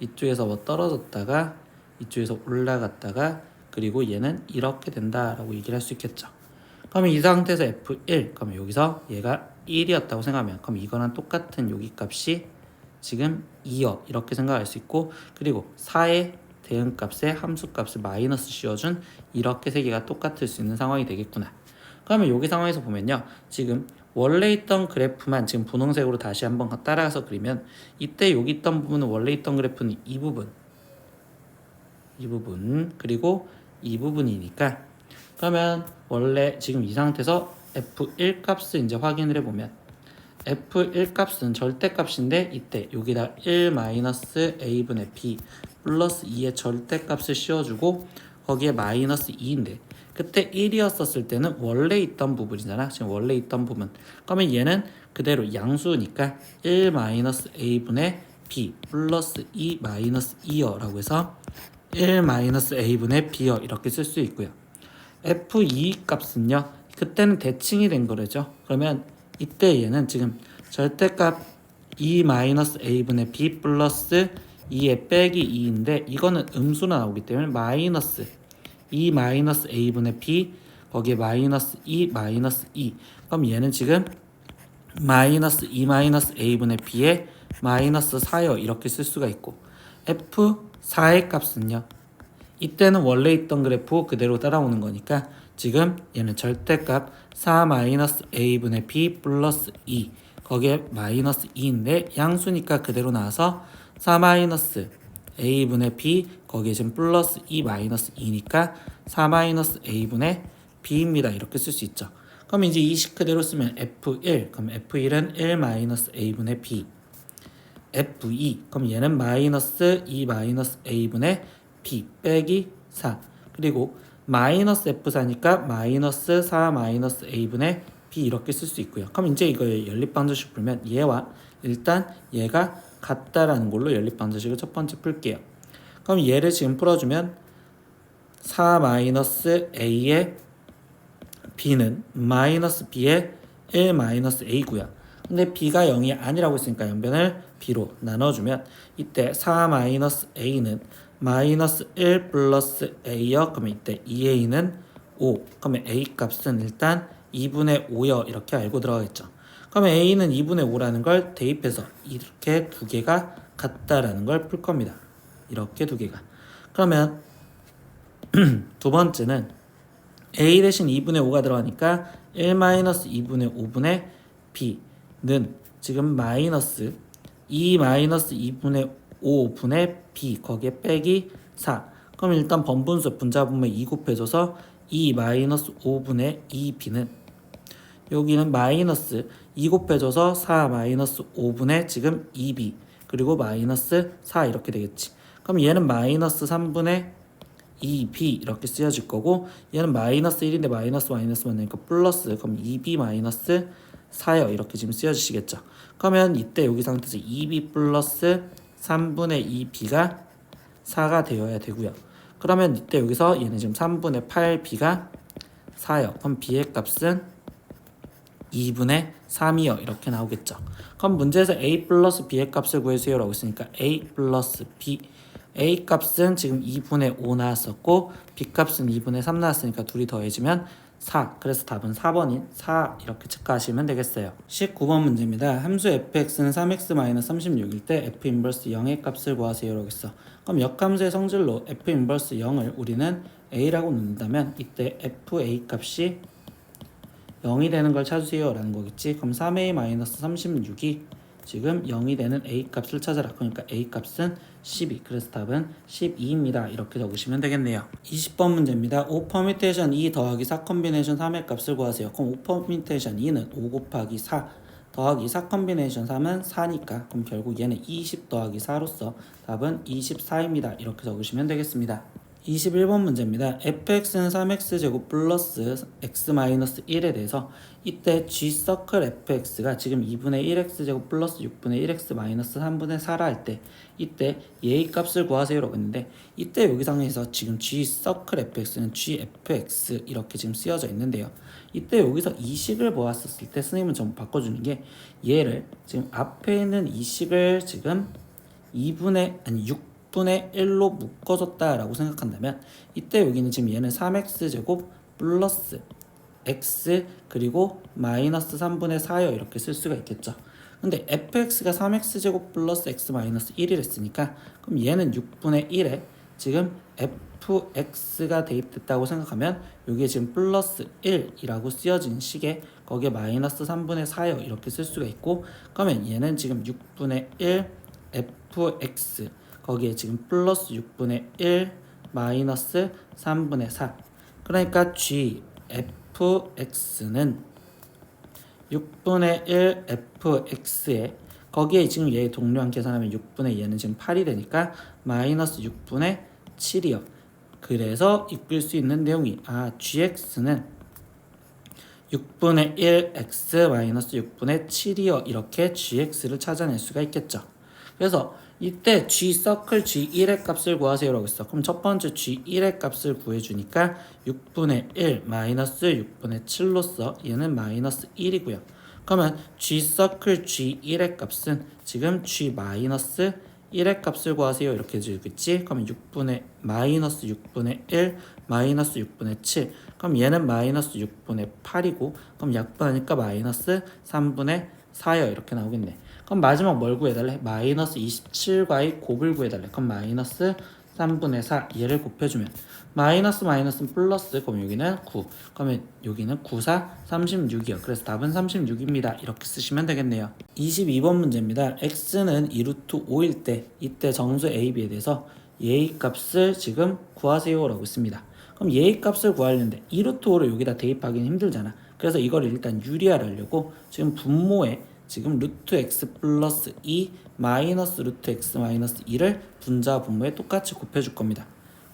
이쪽에서 뭐 떨어졌다가 이쪽에서 올라갔다가 그리고 얘는 이렇게 된다라고 얘기를 할 수 있겠죠. 그러면 이 상태에서 F1 그러면 여기서 얘가 1이었다고 생각하면 그럼 이거랑 똑같은 여기 값이 지금 2여 이렇게 생각할 수 있고 그리고 4의 대응값에 함수값을 마이너스 씌워준 이렇게 세 개가 똑같을 수 있는 상황이 되겠구나. 그러면 여기 상황에서 보면요 지금 원래 있던 그래프만 지금 분홍색으로 다시 한번 따라가서 그리면 이때 여기 있던 부분은 원래 있던 그래프는 이 부분 그리고 이 부분이니까 그러면 원래 지금 이 상태에서 F1 값을 이제 확인을 해보면 F1 값은 절대값인데 이때 여기다 1-a분의 b 플러스 2의 절대값을 씌워주고 거기에 마이너스 2인데 그때 1이었었을 때는 원래 있던 부분이잖아. 지금 원래 있던 부분. 그러면 얘는 그대로 양수니까 1-a분의 b 플러스 2-2여 라고 해서 1-a분의 b여 이렇게 쓸 수 있고요. F2 값은요. 그때는 대칭이 된 거죠. 그러면 이때 얘는 지금 절대값 2-a분의 b 플러스 2의 빼기 2인데 이거는 음수나 나오기 때문에 마이너스 2-a분의 b 거기에 마이너스 2 마이너스 2 그럼 얘는 지금 마이너스 2-a분의 b에 마이너스 4여 이렇게 쓸 수가 있고 F4의 값은요 이때는 원래 있던 그래프 그대로 따라오는 거니까 지금 얘는 절대값 4-a분의 b 플러스 2 거기에 마이너스 2인데 양수니까 그대로 나와서 4-a분의 b 거기에 지금 플러스 2 마이너스 2니까 4-a분의 b입니다. 이렇게 쓸 수 있죠. 그럼 이제 이 식 그대로 쓰면 F1 그럼 F1은 1-a분의 b F2 그럼 얘는 마이너스 2 마이너스 a분의 b 빼기 4 그리고 마이너스 F4니까 마이너스 4 마이너스 a분의 b 이렇게 쓸 수 있고요. 그럼 이제 이걸 연립방정식 풀면 얘와 일단 얘가 같다라는 걸로 연립방정식을 첫 번째 풀게요. 그럼 얘를 지금 풀어주면 4 마이너스 a의 b는 마이너스 b의 1 마이너스 a고요. 근데 b가 0이 아니라고 했으니까 양변을 b로 나눠주면 이때 4 마이너스 a는 마이너스 1 플러스 a여. 그러면 이때 2a는 5. 그러면 a 값은 일단 2분의 5여 이렇게 알고 들어가겠죠. 그러면 a는 2분의 5라는 걸 대입해서 이렇게 두 개가 같다라는 걸 풀 겁니다. 이렇게 두 개가. 그러면 두 번째는 a 대신 2분의 5가 들어가니까 1 마이너스 2분의 5분의 b는 지금 마이너스 2 마이너스 2분의 5분의 b 거기에 빼기 4. 그럼 일단 번분수 분자분모에 2 곱해줘서 2 마이너스 5분의 2b는 여기는 마이너스 2 곱해줘서 4 마이너스 5분의 지금 2b 그리고 마이너스 4 이렇게 되겠지. 그럼 얘는 마이너스 3분의 2b 이렇게 쓰여질 거고 얘는 마이너스 1인데 마이너스 만나니까 플러스. 그럼 2b 마이너스 4요 이렇게 지금 쓰여지시겠죠. 그러면 이때 여기 상태에서 2b 플러스 3분의 2b가 4가 되어야 되고요. 그러면 이때 여기서 얘는 지금 3분의 8b가 4요. 그럼 b의 값은 2분의 3이요 이렇게 나오겠죠. 그럼 문제에서 a 플러스 b의 값을 구해주세요 라고 했으니까 a 플러스 b a 값은 지금 2분의 5 나왔었고 b 값은 2분의 3 나왔으니까 둘이 더해지면 4. 그래서 답은 4번인 4 이렇게 체크하시면 되겠어요. 19번 문제입니다. 함수 fx는 3x-36일 때 f 인버스 0의 값을 구하세요 라고 했어. 그럼 역함수의 성질로 f 인버스 0을 우리는 a라고 놓는다면 이때 fa 값이 0이 되는 걸 찾으세요 라는 거겠지. 그럼 3a-36이 지금 0이 되는 a 값을 찾아라. 그러니까 a 값은 12. 그래서 답은 12입니다. 이렇게 적으시면 되겠네요. 20번 문제입니다. 5 퍼뮤테이션 2 더하기 4 컨비네이션 3의 값을 구하세요. 그럼 5 퍼뮤테이션 2는 5 곱하기 4 더하기 4 컨비네이션 3은 4니까 그럼 결국 얘는 20 더하기 4로서 답은 24입니다. 이렇게 적으시면 되겠습니다. 21번 문제입니다. fx는 3x제곱 플러스 x-1에 대해서 이때 g서클 fx가 지금 2분의 1x제곱 플러스 6분의 1x 마이너스 3분의 4라 할 때 이때 얘의 값을 구하세요 라고 했는데 이때 여기 상에서 지금 g서클 fx는 gfx 이렇게 지금 쓰여져 있는데요. 이때 여기서 이 식을 보았었을 때 선생님은 좀 바꿔주는 게 얘를 지금 앞에 있는 이 식을 지금 6분의 1로 묶어줬다라고 생각한다면 이때 여기는 지금 얘는 3x제곱 플러스 x 그리고 마이너스 3분의 4여 이렇게 쓸 수가 있겠죠. 근데 fx가 3x제곱 플러스 x 마이너스 1이랬으니까 그럼 얘는 6분의 1에 지금 fx가 대입됐다고 생각하면 여기에 지금 플러스 1이라고 쓰여진 식에 거기에 마이너스 3분의 4여 이렇게 쓸 수가 있고 그러면 얘는 지금 6분의 1 fx 거기에 지금 플러스 6분의 1 마이너스 3분의 4 그러니까 gfx는 6분의 1 fx에 거기에 지금 얘 동료랑 계산하면 6분의 얘는 지금 8이 되니까 마이너스 6분의 7이요. 그래서 이끌 수 있는 내용이 gx는 6분의 1 x 마이너스 6분의 7이요. 이렇게 gx를 찾아낼 수가 있겠죠. 그래서 이때 g서클 g1의 값을 구하세요 라고 했어. 그럼 첫 번째 g1의 값을 구해주니까 6분의 1 마이너스 6분의 7로서 얘는 마이너스 1이고요. 그러면 g서클 g1의 값은 지금 g 마이너스 1의 값을 구하세요 이렇게 해주겠지. 그러면 6분의 마이너스 6분의 1 마이너스 6분의 7 그럼 얘는 마이너스 6분의 8이고 그럼 약분하니까 마이너스 3분의 4여 이렇게 나오겠네. 그럼 마지막 뭘 구해달래? 마이너스 27과의 곱을 구해달래. 그럼 마이너스 3분의 4 얘를 곱해주면 마이너스 마이너스는 플러스 그럼 여기는 9 그러면 여기는 9, 4, 36이요. 그래서 답은 36입니다. 이렇게 쓰시면 되겠네요. 22번 문제입니다. x는 2루트 5일 때 이때 정수 a,b에 대해서 얘의 값을 지금 구하세요 라고 했습니다. 그럼 얘의 값을 구하려는데 2루트 5를 여기다 대입하기는 힘들잖아. 그래서 이걸 일단 유리화하려고 지금 분모에 지금 루트 x 플러스 2 마이너스 루트 x 마이너스 2를 분자 분모에 똑같이 곱해줄 겁니다.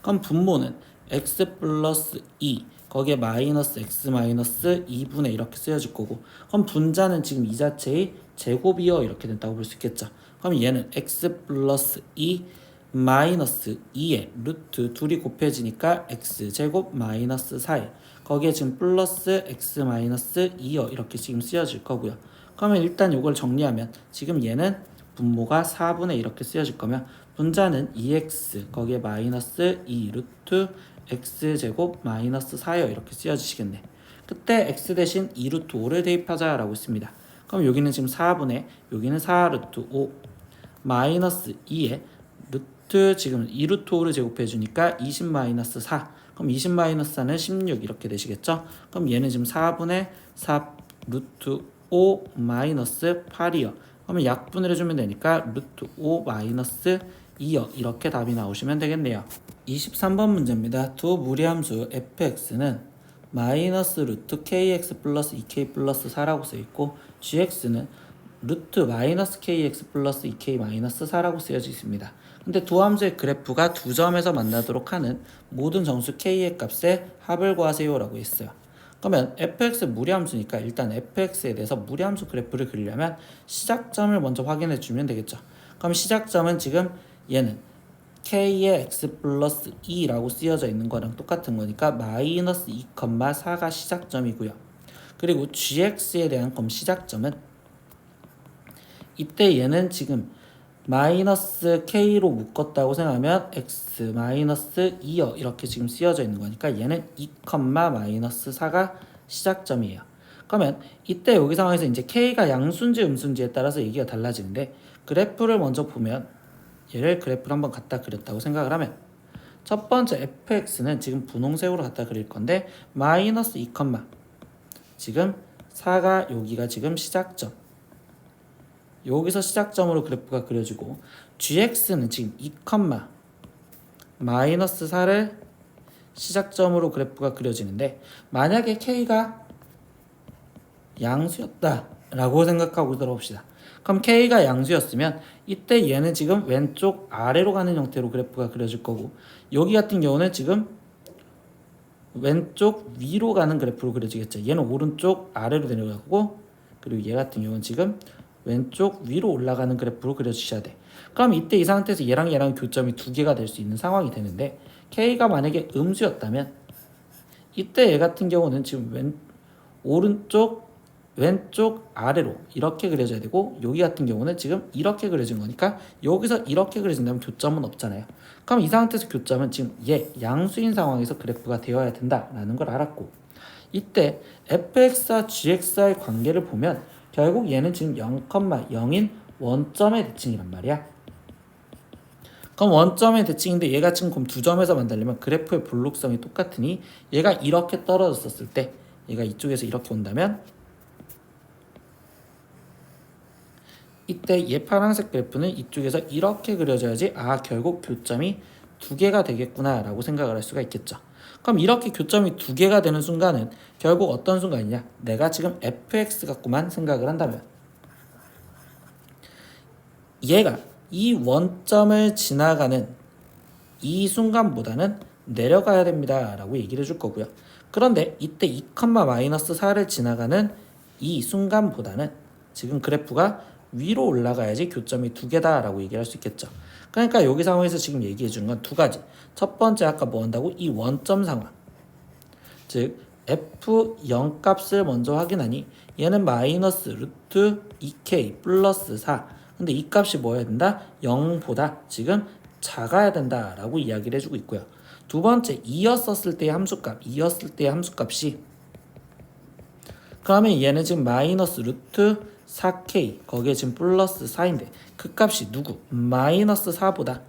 그럼 분모는 x 플러스 2 거기에 마이너스 x 마이너스 2분의 이렇게 쓰여질 거고 그럼 분자는 지금 이 자체의 제곱이요 이렇게 된다고 볼 수 있겠죠. 그럼 얘는 x 플러스 2 마이너스 2에 루트 둘이 곱해지니까 x제곱 마이너스 4에 거기에 지금 플러스 x 마이너스 2여 이렇게 지금 쓰여질 거고요. 그러면 일단 이걸 정리하면 지금 얘는 분모가 4분의 이렇게 쓰여질 거면 분자는 2x 거기에 마이너스 2 루트 x제곱 마이너스 4여 이렇게 쓰여지시겠네. 그때 x 대신 2 루트 5를 대입하자 라고 했습니다. 그럼 여기는 지금 4분의 여기는 4 루트 5 마이너스 2에 루트 지금 2 루트 5를 제곱해 주니까 20 마이너스 4 그럼 20 마이너스 4는 16 이렇게 되시겠죠. 그럼 얘는 지금 4분의 4 루트 5 마이너스 8이요. 그러면 약분을 해주면 되니까 루트 5 마이너스 2요. 이렇게 답이 나오시면 되겠네요. 23번 문제입니다. 두 무리함수 fx는 마이너스 루트 kx 플러스 2k 플러스 4라고 쓰여있고 gx는 루트 마이너스 kx 플러스 2k 마이너스 4라고 쓰여져 있습니다. 근데 두 함수의 그래프가 두 점에서 만나도록 하는 모든 정수 k의 값에 합을 구하세요 라고 했어요. 그러면 fx 무리함수니까 일단 fx에 대해서 무리함수 그래프를 그리려면 시작점을 먼저 확인해 주면 되겠죠. 그럼 시작점은 지금 얘는 k의 x 플러스 2라고 쓰여져 있는 거랑 똑같은 거니까 마이너스 2,4가 시작점이고요. 그리고 gx에 대한 그럼 시작점은 이때 얘는 지금 마이너스 k로 묶었다고 생각하면 x 마이너스 2여 이렇게 지금 쓰여져 있는 거니까 얘는 2, 마이너스 4가 시작점이에요. 그러면 이때 여기 상황에서 이제 k가 양수인지 음수인지에 따라서 얘기가 달라지는데 그래프를 먼저 보면 얘를 그래프를 한번 갖다 그렸다고 생각을 하면 첫 번째 fx는 지금 분홍색으로 갖다 그릴 건데 마이너스 2, 지금 4가 여기가 지금 시작점 여기서 시작점으로 그래프가 그려지고 gx는 지금 2, 마이너스 4를 시작점으로 그래프가 그려지는데 만약에 k가 양수였다 라고 생각하고 들어봅시다. 그럼 k가 양수였으면 이때 얘는 지금 왼쪽 아래로 가는 형태로 그래프가 그려질 거고 여기 같은 경우는 지금 왼쪽 위로 가는 그래프로 그려지겠죠. 얘는 오른쪽 아래로 내려가고 그리고 얘 같은 경우는 지금 왼쪽 위로 올라가는 그래프로 그려주셔야 돼. 그럼 이때 이 상태에서 얘랑 얘랑 교점이 두 개가 될 수 있는 상황이 되는데 k가 만약에 음수였다면 이때 얘 같은 경우는 지금 왼쪽 아래로 이렇게 그려져야 되고 여기 같은 경우는 지금 이렇게 그려진 거니까 여기서 이렇게 그려진다면 교점은 없잖아요. 그럼 이 상태에서 교점은 지금 얘 양수인 상황에서 그래프가 되어야 된다라는 걸 알았고 이때 fx와 gx와의 관계를 보면 결국 얘는 지금 0,0인 원점의 대칭이란 말이야. 그럼 원점의 대칭인데 얘가 지금 그럼 두 점에서 만들려면 그래프의 볼록성이 똑같으니 얘가 이렇게 떨어졌었을 때 얘가 이쪽에서 이렇게 온다면 이때 얘 파란색 그래프는 이쪽에서 이렇게 그려져야지 결국 교점이 두 개가 되겠구나 라고 생각을 할 수가 있겠죠. 그럼 이렇게 교점이 두 개가 되는 순간은 결국 어떤 순간이냐 내가 지금 fx 갖고만 생각을 한다면 얘가 이 원점을 지나가는 이 순간보다는 내려가야 됩니다 라고 얘기를 해줄 거고요. 그런데 이때 2, 마이너스 4를 지나가는 이 순간보다는 지금 그래프가 위로 올라가야지 교점이 두 개다 라고 얘기할 수 있겠죠. 그러니까 여기 상황에서 지금 얘기해 주는 건 두 가지. 첫 번째 아까 뭐 한다고? 이 원점 상황. 즉 f0 값을 먼저 확인하니 얘는 마이너스 루트 2k 플러스 4 근데 이 값이 뭐여야 된다? 0보다 지금 작아야 된다 라고 이야기를 해주고 있고요. 두 번째 2였을 때의 함수값 2였을 때의 함수값이 그러면 얘는 지금 마이너스 루트 4k 거기에 지금 플러스 4인데 그 값이 누구? 마이너스 4보다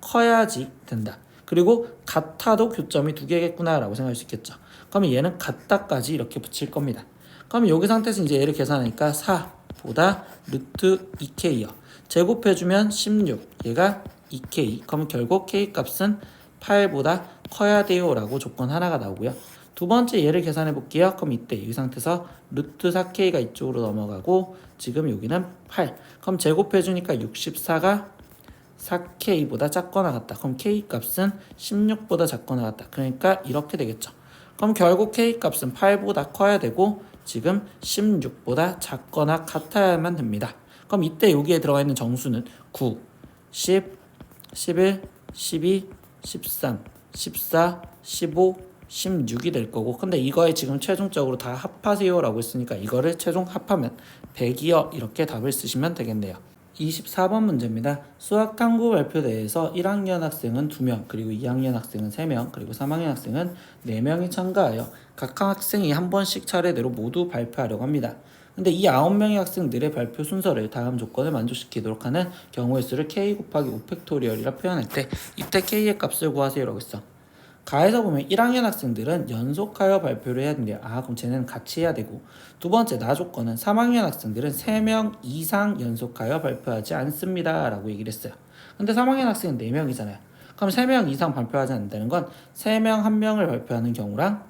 커야지 된다. 그리고 같아도 교점이 두 개겠구나 라고 생각할 수 있겠죠. 그러면 얘는 같다까지 이렇게 붙일 겁니다. 그러면 여기 상태에서 이제 얘를 계산하니까 4보다 루트 2k요. 제곱해주면 16 얘가 2k 그럼 결국 k 값은 8보다 커야 돼요 라고 조건 하나가 나오고요. 두 번째 얘를 계산해 볼게요. 그럼 이때 이 상태에서 루트 4k가 이쪽으로 넘어가고 지금 여기는 8 그럼 제곱해 주니까 64가 4k보다 작거나 같다. 그럼 k 값은 16보다 작거나 같다. 그러니까 이렇게 되겠죠. 그럼 결국 k 값은 8보다 커야 되고 지금 16보다 작거나 같아야만 됩니다. 그럼 이때 여기에 들어가 있는 정수는 9 10, 11, 12, 13, 14, 15, 16이 될 거고, 근데 이거에 지금 최종적으로 다 합하세요 라고 했으니까 이거를 최종 합하면 100이요 이렇게 답을 쓰시면 되겠네요. 24번 문제입니다. 수학탐구 발표대회에서 1학년 학생은 2명, 그리고 2학년 학생은 3명, 그리고 3학년 학생은 4명이 참가하여 각 학생이 한 번씩 차례대로 모두 발표하려고 합니다. 근데 이 9명의 학생들의 발표 순서를 다음 조건을 만족시키도록 하는 경우의 수를 k 곱하기 5팩토리얼이라 표현할 때 이때 k의 값을 구하세요 라고 했어. 가에서 보면 1학년 학생들은 연속하여 발표를 해야 된대요. 그럼 쟤네는 같이 해야 되고, 두 번째 나 조건은 3학년 학생들은 3명 이상 연속하여 발표하지 않습니다 라고 얘기를 했어요. 근데 3학년 학생은 4명이잖아요. 그럼 3명 이상 발표하지 않는다는 건 3명 1명을 발표하는 경우랑,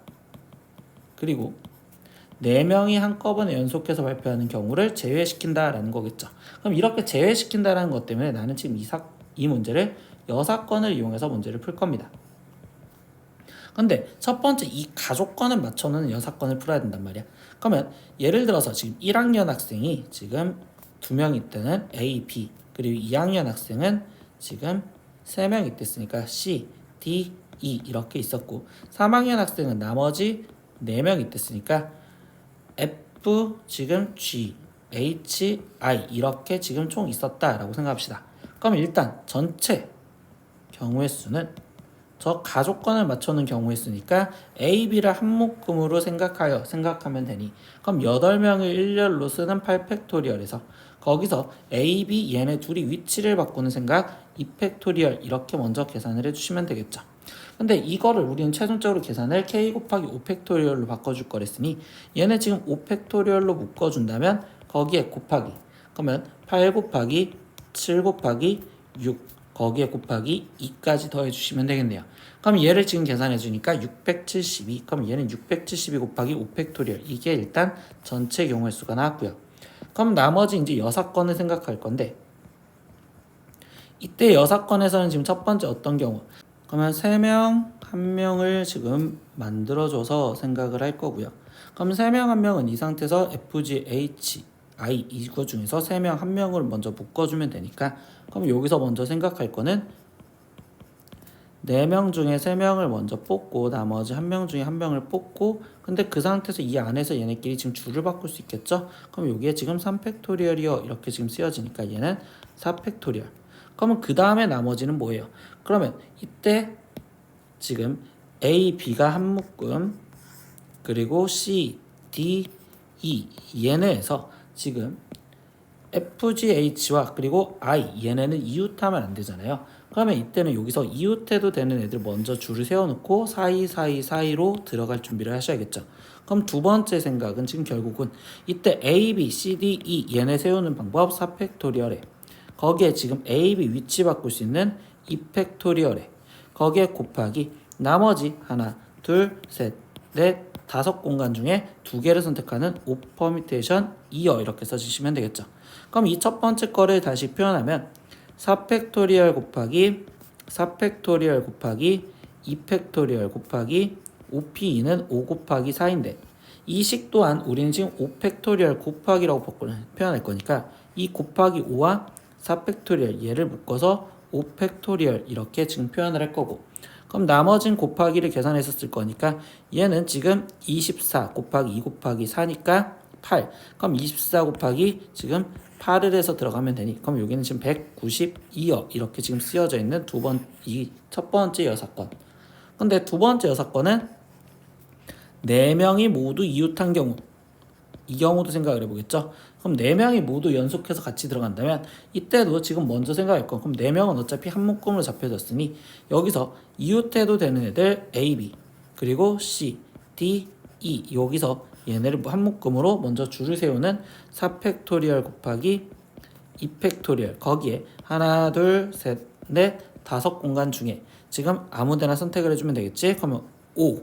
그리고 4명이 한꺼번에 연속해서 발표하는 경우를 제외시킨다라는 거겠죠. 그럼 이렇게 제외시킨다라는 것 때문에 나는 지금 이 문제를 여사건을 이용해서 문제를 풀 겁니다. 근데 첫 번째 이 가족권을 맞춰놓은 여사건을 풀어야 된단 말이야. 그러면 예를 들어서 지금 1학년 학생이 지금 2명 있다는 A, B, 그리고 2학년 학생은 지금 3명 있댔으니까 C, D, E 이렇게 있었고, 3학년 학생은 나머지 4명 있댔으니까 F, 지금 G, H, I 이렇게 지금 총 있었다라고 생각합시다. 그럼 일단 전체 경우의 수는 저 가족권을 맞춰놓은 경우에 쓰니까 A, B를 한 묶음으로 생각하면 되니, 그럼 8명을 일렬로 쓰는 8팩토리얼에서 거기서 A, B 얘네 둘이 위치를 바꾸는 생각 2팩토리얼 이렇게 먼저 계산을 해주시면 되겠죠. 근데 이거를 우리는 최종적으로 계산을 k 곱하기 5팩토리얼로 바꿔줄 거랬으니 얘네 지금 5팩토리얼로 묶어준다면 거기에 곱하기, 그러면 8 곱하기 7 곱하기 6 거기에 곱하기 2까지 더해주시면 되겠네요. 그럼 얘를 지금 계산해주니까 672, 그럼 얘는 672 곱하기 5팩토리얼, 이게 일단 전체 경우의 수가 나왔고요. 그럼 나머지 이제 여사건을 생각할 건데, 이때 여사건에서는 지금 첫 번째 어떤 경우, 그러면 3명 1명을 지금 만들어줘서 생각을 할 거고요. 그럼 3명 1명은 이 상태에서 FG, H, I 이거 중에서 3명 1명을 먼저 묶어주면 되니까, 그럼 여기서 먼저 생각할 거는 4명 중에 3명을 먼저 뽑고 나머지 1명 중에 1명을 뽑고, 근데 그 상태에서 이 안에서 얘네끼리 지금 줄을 바꿀 수 있겠죠? 그럼 여기에 지금 3팩토리얼이요 이렇게 지금 쓰여지니까 얘는 4팩토리얼. 그러면 그 다음에 나머지는 뭐예요? 그러면 이때 지금 A, B가 한 묶음, 그리고 C, D, E 얘네에서 지금 F, G, H와 그리고 I 얘네는 이웃하면 안 되잖아요. 그러면 이때는 여기서 이웃해도 되는 애들 먼저 줄을 세워놓고 사이로 들어갈 준비를 하셔야겠죠. 그럼 두 번째 생각은 지금 결국은 이때 A, B, C, D, E 얘네 세우는 방법 4팩토리얼에 거기에 지금 A, B 위치 바꿀 수 있는 2팩토리얼에 거기에 곱하기 나머지 하나, 둘, 셋, 넷, 5 공간 중에 2개를 선택하는 5 퍼미테이션 2여 이렇게 써주시면 되겠죠. 그럼 이 첫 번째 거를 다시 표현하면 4팩토리얼 곱하기 4팩토리얼 곱하기 2팩토리얼 곱하기 5p는 5 곱하기 4인데 이 식 또한 우리는 지금 5팩토리얼 곱하기라고 표현할 거니까 이 곱하기 5와 4팩토리얼 얘를 묶어서 5팩토리얼 이렇게 지금 표현을 할 거고, 그럼 나머진 곱하기를 계산해서 쓸 거니까 얘는 지금 24 곱하기 2 곱하기 4니까 8. 그럼 24 곱하기 지금 8을 해서 들어가면 되니, 그럼 여기는 지금 192여 이렇게 지금 쓰여져 있는 이 첫 번째 여사건. 근데 두 번째 여사건은 4명이 모두 이웃한 경우, 이 경우도 생각을 해보겠죠. 그럼 4명이 모두 연속해서 같이 들어간다면 이때도 지금 먼저 생각할 건, 그럼 4명은 어차피 한 묶음으로 잡혀졌으니 여기서 이웃해도 되는 애들 A, B 그리고 C, D, E 여기서 얘네를 한 묶음으로 먼저 줄을 세우는 4팩토리얼 곱하기 2팩토리얼 거기에 하나, 둘, 셋, 넷, 5 공간 중에 지금 아무데나 선택을 해주면 되겠지. 그러면 5,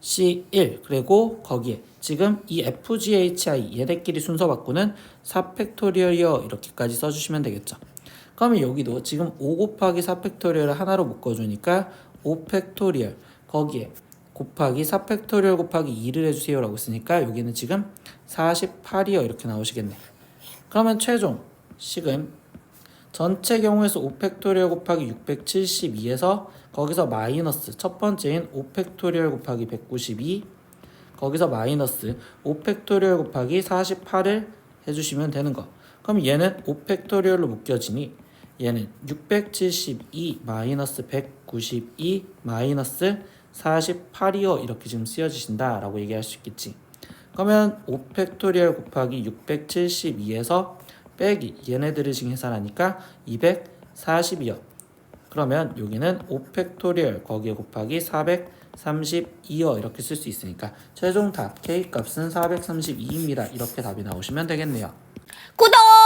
C1 그리고 거기에 지금 이 FGHI 얘네끼리 순서 바꾸는 4팩토리얼이요 이렇게까지 써주시면 되겠죠. 그러면 여기도 지금 5 곱하기 4팩토리얼을 하나로 묶어주니까 5팩토리얼 거기에 곱하기 4팩토리얼 곱하기 2를 해주세요 라고 했으니까 여기는 지금 48이요 이렇게 나오시겠네. 그러면 최종 식은 전체 경우에서 5팩토리얼 곱하기 672에서 거기서 마이너스 첫 번째인 5팩토리얼 곱하기 192 거기서 마이너스 5팩토리얼 곱하기 48을 해주시면 되는 거. 그럼 얘는 5팩토리얼로 묶여지니 얘는 672 마이너스 192 마이너스 48이요 이렇게 지금 쓰여지신다 라고 얘기할 수 있겠지. 그러면 5팩토리얼 곱하기 672에서 빼기 얘네들을 지금 계산하니까 240이요. 그러면 여기는 5팩토리얼 거기에 곱하기 432요 이렇게 쓸 수 있으니까 최종 답 K값은 432입니다. 이렇게 답이 나오시면 되겠네요. 구독!